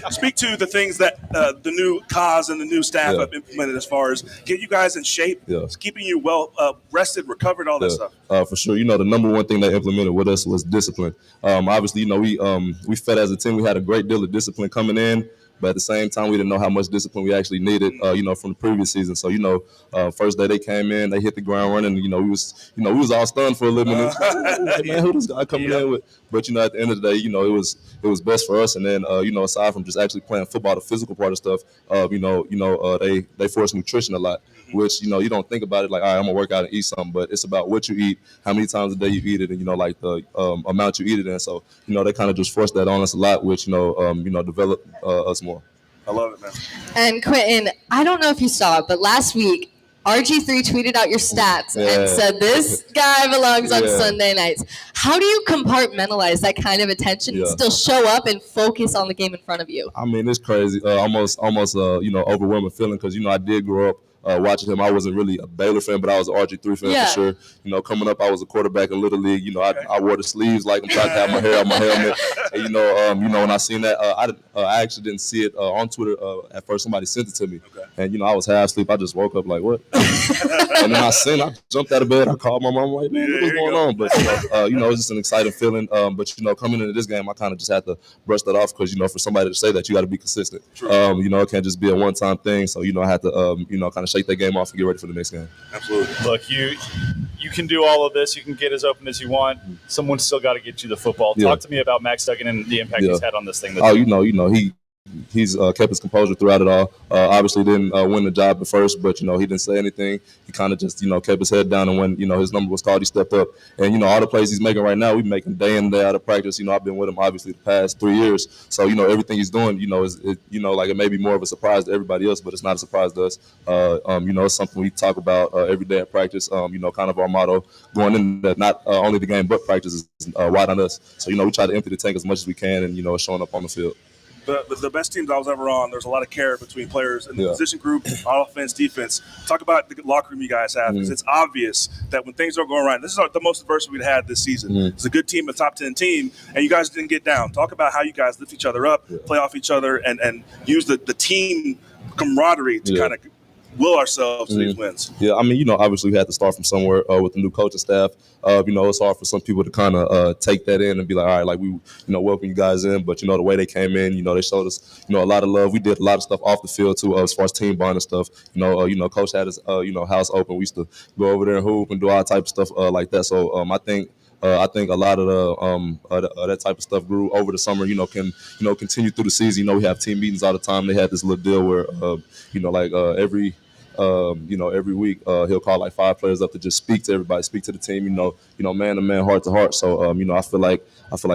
speak to the things that the new cause and the new staff have implemented as far as get you guys in shape, keeping you well rested, recovered, all that stuff. For sure. The number one thing they implemented with us was discipline. Obviously, we fed as a team. We had a great deal of discipline coming in. But at the same time, we didn't know how much discipline we actually needed, from the previous season. So, first day they came in, they hit the ground running. We was all stunned for a little minute. Like, man, who this guy coming in with? But at the end of the day, it was best for us. And then, aside from just actually playing football, the physical part of stuff, they force nutrition a lot, which you don't think about it like, all right, I'm gonna work out and eat something, but it's about what you eat, how many times a day you eat it, and the amount you eat it in. So they kind of just force that on us a lot, which develop us more. I love it, man. And Quentin, I don't know if you saw it, but last week RG3 tweeted out your stats and said this guy belongs on Sunday nights. How do you compartmentalize that kind of attention and still show up and focus on the game in front of you? I mean, it's crazy, almost overwhelming feeling because I did grow up watching him. I wasn't really a Baylor fan, but I was an RG3 fan for sure. Coming up, I was a quarterback in Little League. I wore the sleeves like I'm trying to have my hair on my helmet. And, when I seen that, I actually didn't see it on Twitter at first. Somebody sent it to me. And, I was half asleep. I just woke up like, what? And then I jumped out of bed. I called my mom like, man, what's going on? But, it's just an exciting feeling. But, coming into this game, I kind of just had to brush that off because, for somebody to say that, you got to be consistent. It can't just be a one-time thing. So, I had to, kind of shake that game off and get ready for the next game. Absolutely. Look, you can do all of this. You can get as open as you want. Someone's still got to get you the football. Talk to me about Max Duggan and the impact he's had on this thing. He's kept his composure throughout it all. Obviously didn't win the job at first, but, he didn't say anything. He kind of just, kept his head down, and when, his number was called, he stepped up. And, all the plays he's making right now, we make him day in and day out of practice. I've been with him, obviously, the past 3 years. So, everything he's doing, it may be more of a surprise to everybody else, but it's not a surprise to us. It's something we talk about every day at practice. Kind of our motto going in that not only the game, but practice is wide on us. So, we try to empty the tank as much as we can and, showing up on the field. The best teams I was ever on, there's a lot of care between players in the position group, offense, defense. Talk about the locker room you guys have, because it's obvious that when things are going right, this is the most adversity we've had this season. It's a good team, a top 10 team, and you guys didn't get down. Talk about how you guys lift each other up, play off each other, and use the team camaraderie to kind of will ourselves to these wins? Yeah, I mean, obviously we had to start from somewhere with the new coaching staff. It's hard for some people to kind of take that in and be like, all right, like we, welcome you guys in. But, the way they came in, they showed us, a lot of love. We did a lot of stuff off the field, too, as far as team bonding stuff. Coach had his, house open. We used to go over there and hoop and do all type of stuff like that. So I think a lot of that type of stuff grew over the summer. Can continue through the season. We have team meetings all the time. They had this little deal where every week he'll call like 5 players up to just speak to everybody, speak to the team. Man to man, heart to heart. So I feel like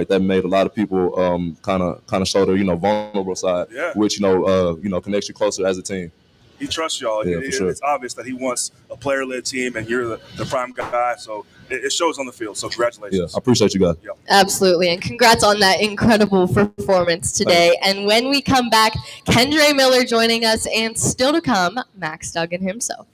that made a lot of people kind of show their vulnerable side, which connects you closer as a team. He trusts y'all. Yeah, for sure. It's obvious that he wants a player-led team, and you're the prime guy. So it shows on the field. So congratulations. Yeah, I appreciate you guys. Yep. Absolutely, and congrats on that incredible performance today. And when we come back, Kendra Miller joining us, and still to come, Max Duggan himself.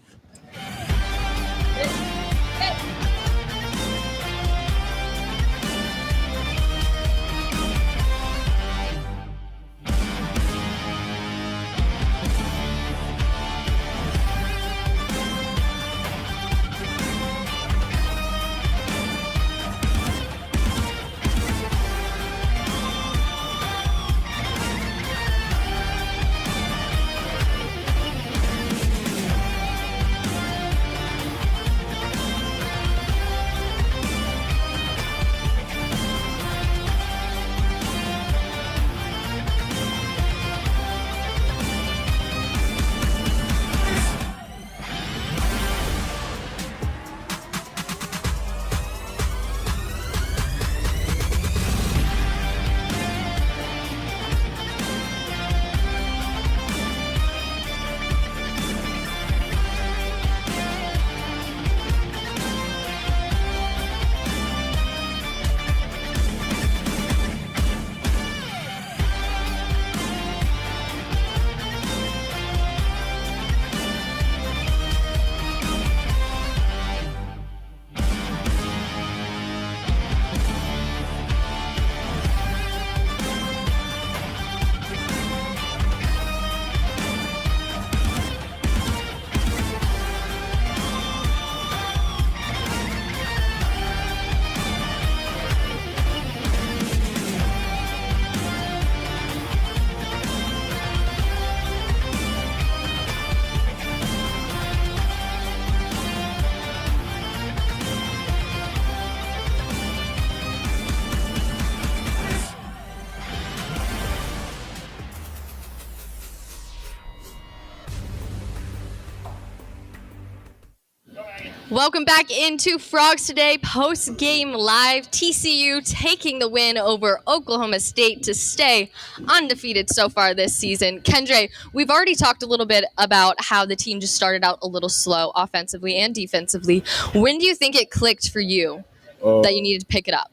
Welcome back into Frogs Today post-game live. TCU taking the win over Oklahoma State to stay undefeated so far this season. Kendra, we've already talked a little bit about how the team just started out a little slow offensively and defensively. When do you think it clicked for you that you needed to pick it up?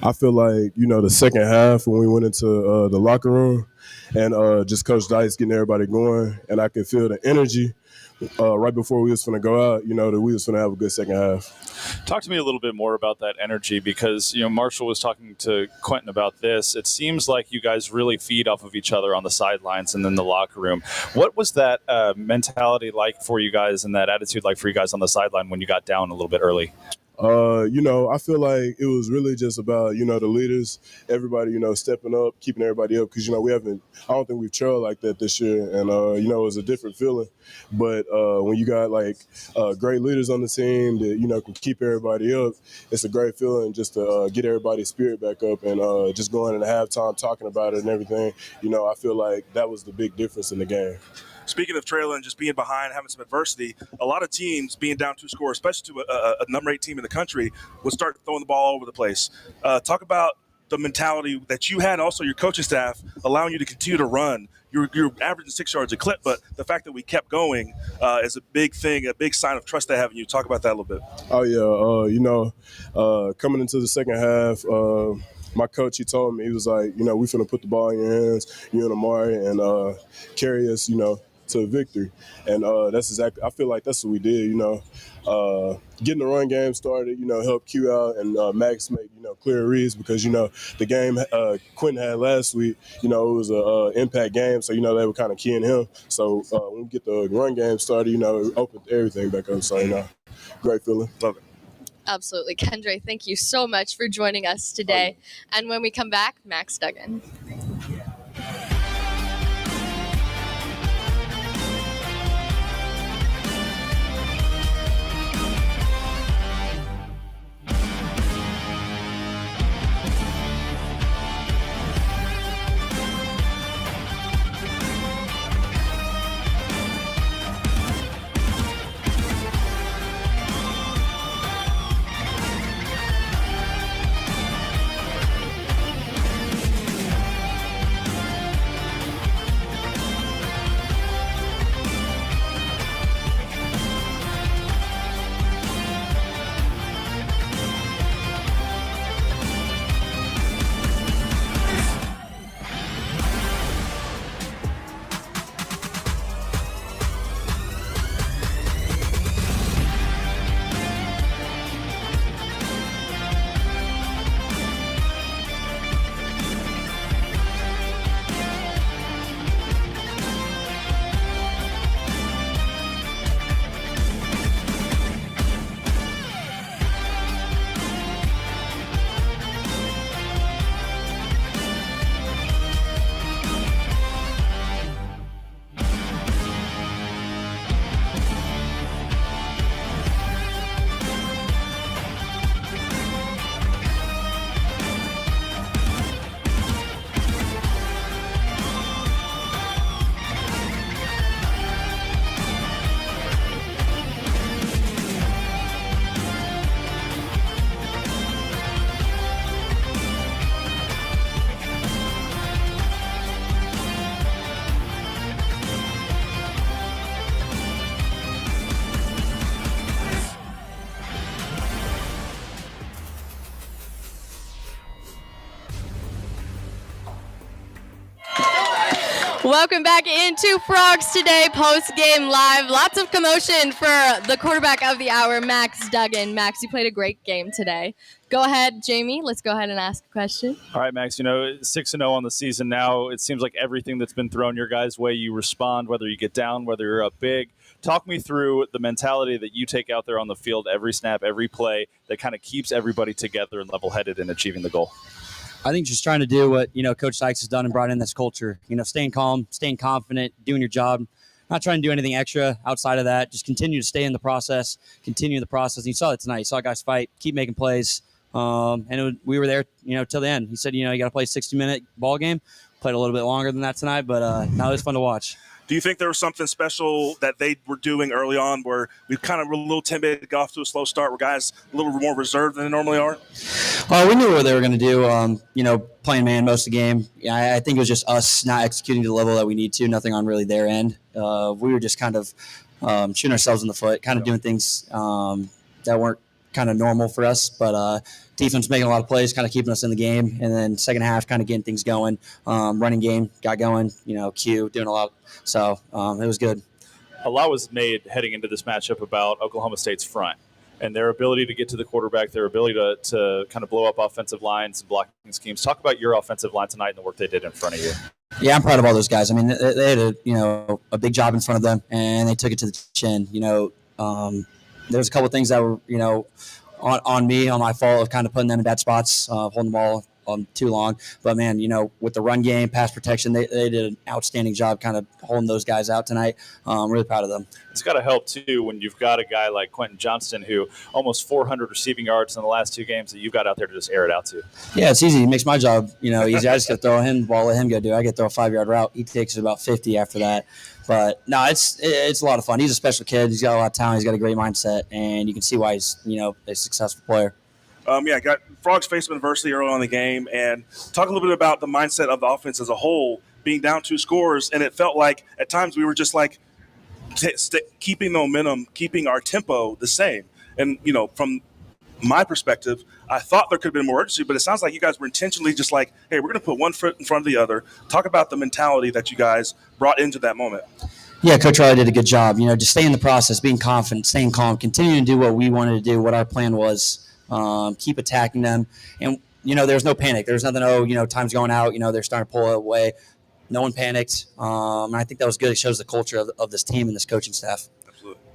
I feel like, the second half when we went into the locker room and just Coach Dice getting everybody going, and I could feel the energy right before we was going to go out, that we was going to have a good second half. Talk to me a little bit more about that energy because, Marshall was talking to Quentin about this. It seems like you guys really feed off of each other on the sidelines and in the locker room. What was that mentality like for you guys and that attitude like for you guys on the sideline when you got down a little bit early? I feel like it was really just about, the leaders, everybody, stepping up, keeping everybody up. Because, I don't think we've trailed like that this year. And, it was a different feeling. But when you got, great leaders on the team that, can keep everybody up, it's a great feeling just to get everybody's spirit back up and just going into halftime talking about it and everything. I feel like that was the big difference in the game. Speaking of trailing, just being behind, having some adversity, a lot of teams being down 2 scores, especially to a number 8 team in the country, would start throwing the ball all over the place. Talk about the mentality that you had, also your coaching staff, allowing you to continue to run. You're averaging 6 yards a clip, but the fact that we kept going is a big thing, a big sign of trust they have in you. Talk about that a little bit. Oh, yeah. Coming into the second half, my coach, he told me, he was like, we finna put the ball in your hands, you and Amari, and carry us, to victory. And that's exactly, I feel like that's what we did, you know. Getting the run game started, you know, helped Q out and Max make, you know, clear reads because, you know, the game Quentin had last week, you know, it was a impact game. So, you know, they were kind of keying him. So when we get the run game started, you know, it opened everything back up. So, you know, great feeling. Love it. Absolutely. Kendra, thank you so much for joining us today. And when we come back, Max Duggan. Welcome back into Frogs Today post-game live. Lots of commotion for the quarterback of the hour, Max Duggan. Max, you played a great game today. Go ahead, Jamie. Let's go ahead and ask a question. All right, Max, you know, 6-0 on the season now. It seems like everything that's been thrown your guys' way, you respond, whether you get down, whether you're up big. Talk me through the mentality that you take out there on the field every snap, every play that kind of keeps everybody together and level-headed in achieving the goal. I think just trying to do what, you know, Coach Sykes has done and brought in this culture, you know, staying calm, staying confident, doing your job, not trying to do anything extra outside of that. Just continue to stay in the process, continue the process. And you saw it tonight. You saw guys fight, keep making plays. We were there, you know, till the end. He said, you know, you got to play a 60-minute ball game. Played a little bit longer than that tonight, but no, it was fun to watch. Do you think there was something special that they were doing early on where we kind of were a little timid, got off to a slow start, where guys a little more reserved than they normally are? We knew what they were going to do, you know, playing man most of the game. Yeah, I think it was just us not executing to the level that we need to, nothing on really their end. We were just kind of shooting ourselves in the foot, kind of doing things that weren't kind of normal for us, but defense making a lot of plays, kind of keeping us in the game, and then second half kind of getting things going. Running game got going, you know, Q doing a lot, so it was good. A lot was made heading into this matchup about Oklahoma State's front and their ability to get to the quarterback, their ability to kind of blow up offensive lines and blocking schemes. Talk about your offensive line tonight and the work they did in front of you. Yeah, I'm proud of all those guys. I mean, they had a big job in front of them, and they took it to the chin. You know, there's a couple of things that were, you know, on me, on my fault of kind of putting them in bad spots, holding the ball on too long. But, man, you know, with the run game, pass protection, they did an outstanding job kind of holding those guys out tonight. I'm really proud of them. It's got to help, too, when you've got a guy like Quentin Johnston who almost 400 receiving yards in the last two games that you've got out there to just air it out to. Yeah, it's easy. It makes my job, you know, easy. I just got to throw him the ball, let him go do it. I get to throw a 5-yard route. He takes it about 50 after that. But, no, it's a lot of fun. He's a special kid. He's got a lot of talent. He's got a great mindset, and you can see why he's, you know, a successful player. Got Frogs faced some adversity early on in the game, and talk a little bit about the mindset of the offense as a whole, being down 2 scores, and it felt like at times we were just like keeping momentum, keeping our tempo the same. And, you know, from my perspective, I thought there could have been more urgency, but it sounds like you guys were intentionally just like, hey, we're going to put one foot in front of the other. Talk about the mentality that you guys brought into that moment. Yeah, Coach Riley did a good job. Just stay in the process, being confident, staying calm, continuing to do what we wanted to do, what our plan was, keep attacking them. And, there's no panic. There's nothing, time's going out, they're starting to pull away. No one panicked. And I think that was good. It shows the culture of this team and this coaching staff.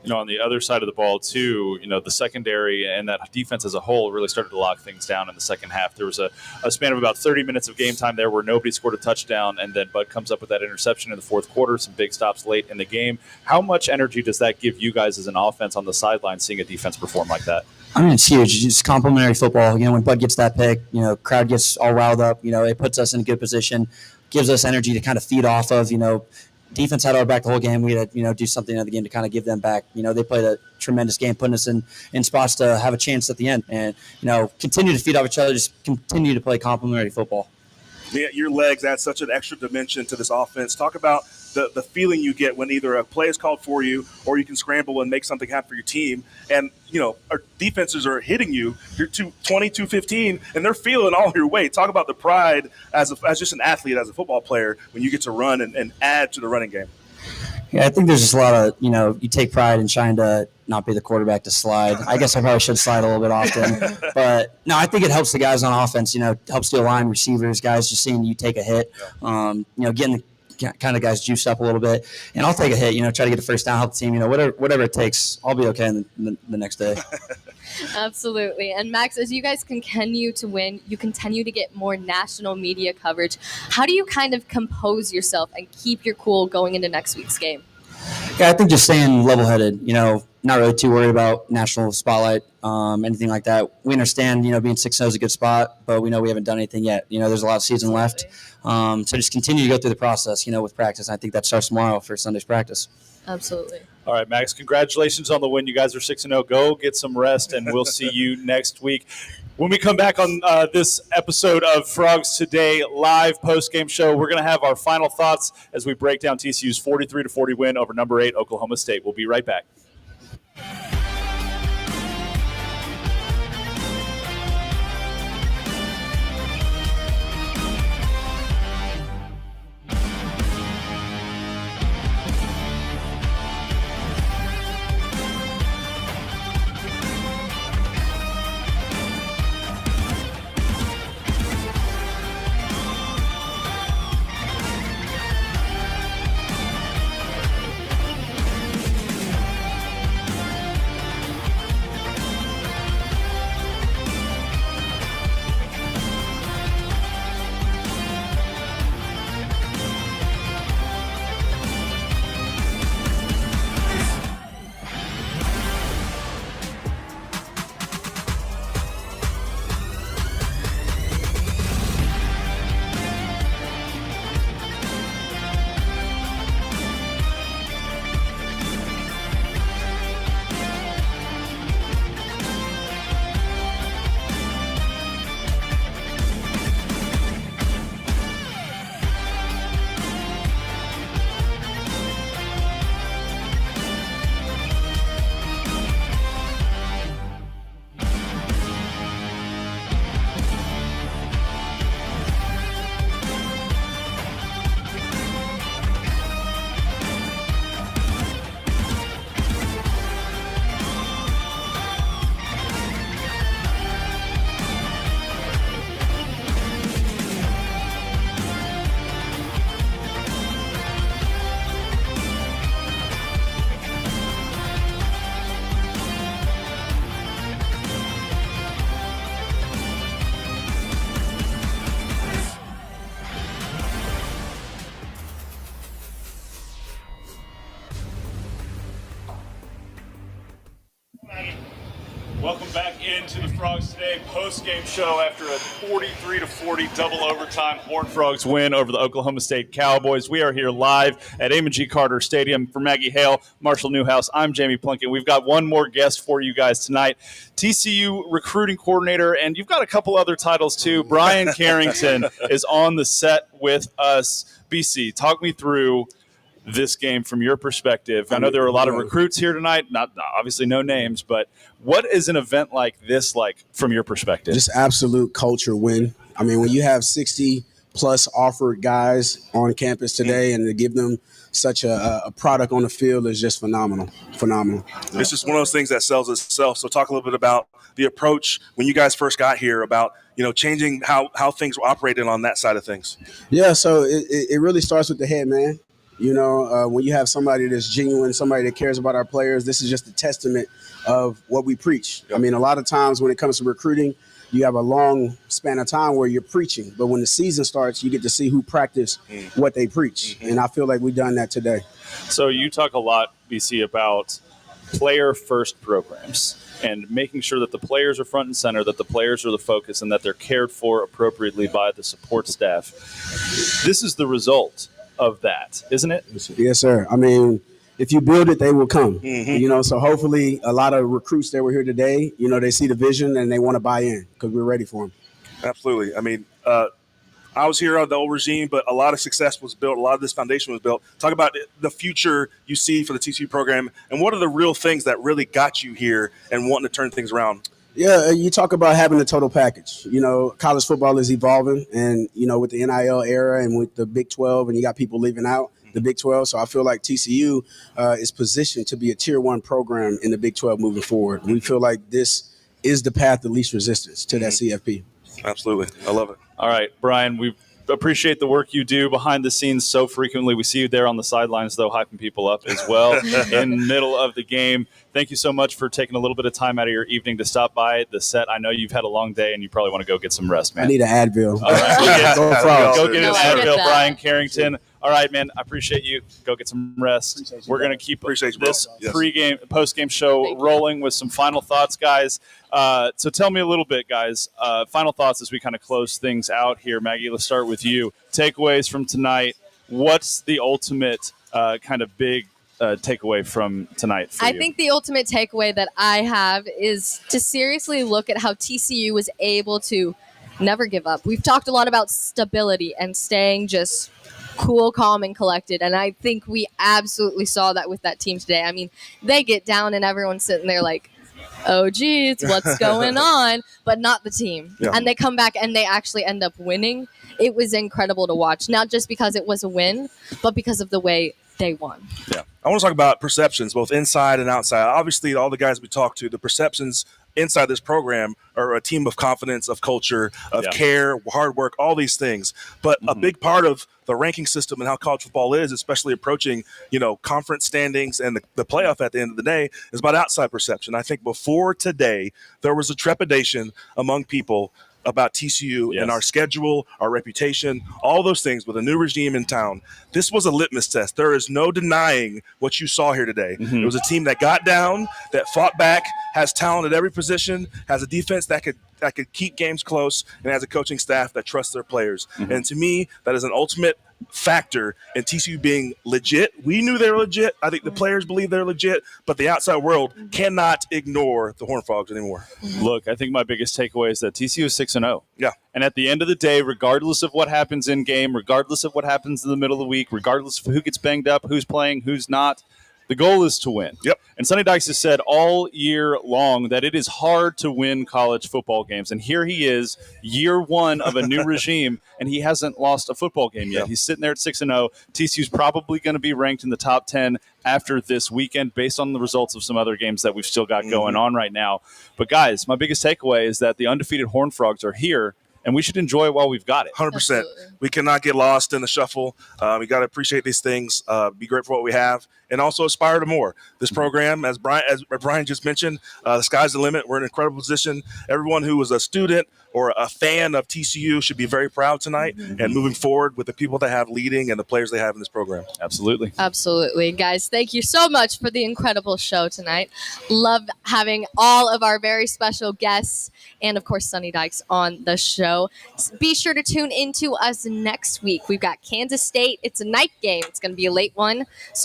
On the other side of the ball, too, the secondary and that defense as a whole really started to lock things down in the second half. There was a span of about 30 minutes of game time there where nobody scored a touchdown, and then Bud comes up with that interception in the fourth quarter, some big stops late in the game. How much energy does that give you guys as an offense on the sideline seeing a defense perform like that? I mean, it's huge. It's complimentary football. When Bud gets that pick, crowd gets all riled up. It puts us in a good position, gives us energy to kind of feed off of. Defense had our back the whole game. We had to do something in the game to kind of give them back. They played a tremendous game, putting us in spots to have a chance at the end. And, continue to feed off each other, just continue to play complimentary football. Yeah, your legs add such an extra dimension to this offense. Talk about the feeling you get when either a play is called for you or you can scramble and make something happen for your team. And, our defenses are hitting you. You're 220, 215, and they're feeling all your weight. Talk about the pride as just an athlete, as a football player, when you get to run and add to the running game. Yeah, I think there's just a lot of, you take pride in trying to not be the quarterback to slide. I guess I probably should slide a little bit often. But, no, I think it helps the guys on offense, helps the line receivers, guys just seeing you take a hit, getting the kind of guys juiced up a little bit. And I'll take a hit, try to get a first down, help the team, whatever it takes. I'll be okay the next day. Absolutely. And Max, as you guys continue to win, you continue to get more national media coverage. How do you kind of compose yourself and keep your cool going into next week's game? Yeah, I think just staying level-headed, not really too worried about national spotlight, anything like that. We understand, being 6-0 is a good spot, but we know we haven't done anything yet. There's a lot of season left. So just continue to go through the process, with practice. I think that starts tomorrow for Sunday's practice. Absolutely. All right, Max, congratulations on the win. You guys are 6-0. Go get some rest, and we'll see you next week. When we come back on this episode of Frogs Today live post-game show, we're going to have our final thoughts as we break down TCU's 43-40 win over number 8 Oklahoma State. We'll be right back. Welcome back into the Frogs Today post-game show after a 43-40 double overtime Horned Frogs win over the Oklahoma State Cowboys. We are here live at Amon G. Carter Stadium. For Maggie Hale, Marshall Newhouse, I'm Jamie Plunkett. We've got one more guest for you guys tonight, TCU recruiting coordinator, and you've got a couple other titles too. Brian Carrington is on the set with us. BC, talk me through this game from your perspective. I know there are a lot of recruits here tonight, not obviously no names, but what is an event like this like from your perspective? Just absolute culture win. I mean, when you have 60 plus offered guys on campus today, and to give them such a product on the field is just phenomenal. It's just one of those things that sells itself. So talk a little bit about the approach when you guys first got here, about changing how things were operated on that side of things. Yeah, so it really starts with the head man. When you have somebody that's genuine, somebody that cares about our players, this is just a testament of what we preach. I mean, a lot of times when it comes to recruiting, you have a long span of time where you're preaching, but when the season starts, you get to see who practiced what they preach. And I feel like we've done that today. So you talk a lot, BC, about player-first programs and making sure that the players are front and center, that the players are the focus, and that they're cared for appropriately by the support staff. This is the result of that, isn't it? Yes, sir. I mean, if you build it, they will come. So hopefully a lot of recruits that were here today, they see the vision and they want to buy in because we're ready for them. Absolutely. I mean, I was here on the old regime, but a lot of success was built. A lot of this foundation was built. Talk about the future you see for the TCU program, and what are the real things that really got you here and wanting to turn things around? Yeah, you talk about having the total package. College football is evolving, and, with the NIL era and with the Big 12, and you got people leaving out the Big 12. So I feel like TCU is positioned to be a Tier 1 program in the Big 12 moving forward. We feel like this is the path of least resistance to that CFP. Absolutely. I love it. All right, Brian, we appreciate the work you do behind the scenes so frequently. We see you there on the sidelines, though, hyping people up as well in the middle of the game. Thank you so much for taking a little bit of time out of your evening to stop by the set. I know you've had a long day and you probably want to go get some rest, man. I need an Advil. All right, go get an Advil, that. Brian Carrington. All right, man, I appreciate you. Go get some rest. We're going to keep this pre-game, post-game show rolling with some final thoughts, guys. So tell me a little bit, guys. Final thoughts as we kind of close things out here. Maggie, let's start with you. Takeaways from tonight. What's the ultimate kind of big takeaway from tonight for you? I think the ultimate takeaway that I have is to seriously look at how TCU was able to never give up. We've talked a lot about stability and staying just cool, calm, and collected. And I think we absolutely saw that with that team today. I mean, they get down and everyone's sitting there like, oh, geez, what's going on? But not the team. Yeah. And they come back and they actually end up winning. It was incredible to watch, not just because it was a win, but because of the way they won. Yeah. I want to talk about perceptions, both inside and outside. Obviously, all the guys we talked to, the perceptions inside this program are a team of confidence, of culture, of care, hard work, all these things. But a big part of the ranking system and how college football is, especially approaching, conference standings and the playoff at the end of the day, is about outside perception. I think before today, there was a trepidation among people about TCU and our schedule, our reputation, all those things with a new regime in town. This was a litmus test. There is no denying what you saw here today. It was a team that got down, that fought back, has talent at every position, has a defense that could keep games close, and has a coaching staff that trusts their players. And to me, that is an ultimate factor in TCU being legit. We knew they were legit. I think the players believe they're legit, but the outside world cannot ignore the Horned Frogs anymore. Look, I think my biggest takeaway is that TCU is 6-0. Yeah. And at the end of the day, regardless of what happens in game, regardless of what happens in the middle of the week, regardless of who gets banged up, who's playing, who's not, the goal is to win. Yep. And Sonny Dykes has said all year long that it is hard to win college football games. And here he is, year one of a new regime, and he hasn't lost a football game yet. He's sitting there at 6-0. TCU's probably going to be ranked in the top 10 after this weekend based on the results of some other games that we've still got going on right now. But, guys, my biggest takeaway is that the undefeated Horned Frogs are here, and we should enjoy it while we've got it. 100%. Absolutely. We cannot get lost in the shuffle. We got to appreciate these things, be grateful for what we have, and also aspire to more. This program, as Brian just mentioned, the sky's the limit. We're in an incredible position. Everyone who was a student or a fan of TCU should be very proud tonight and moving forward with the people they have leading and the players they have in this program. Absolutely. Absolutely. Guys, thank you so much for the incredible show tonight. Love having all of our very special guests and, of course, Sonny Dykes on the show. Be sure to tune into us next week. We've got Kansas State. It's a night game. It's going to be a late one.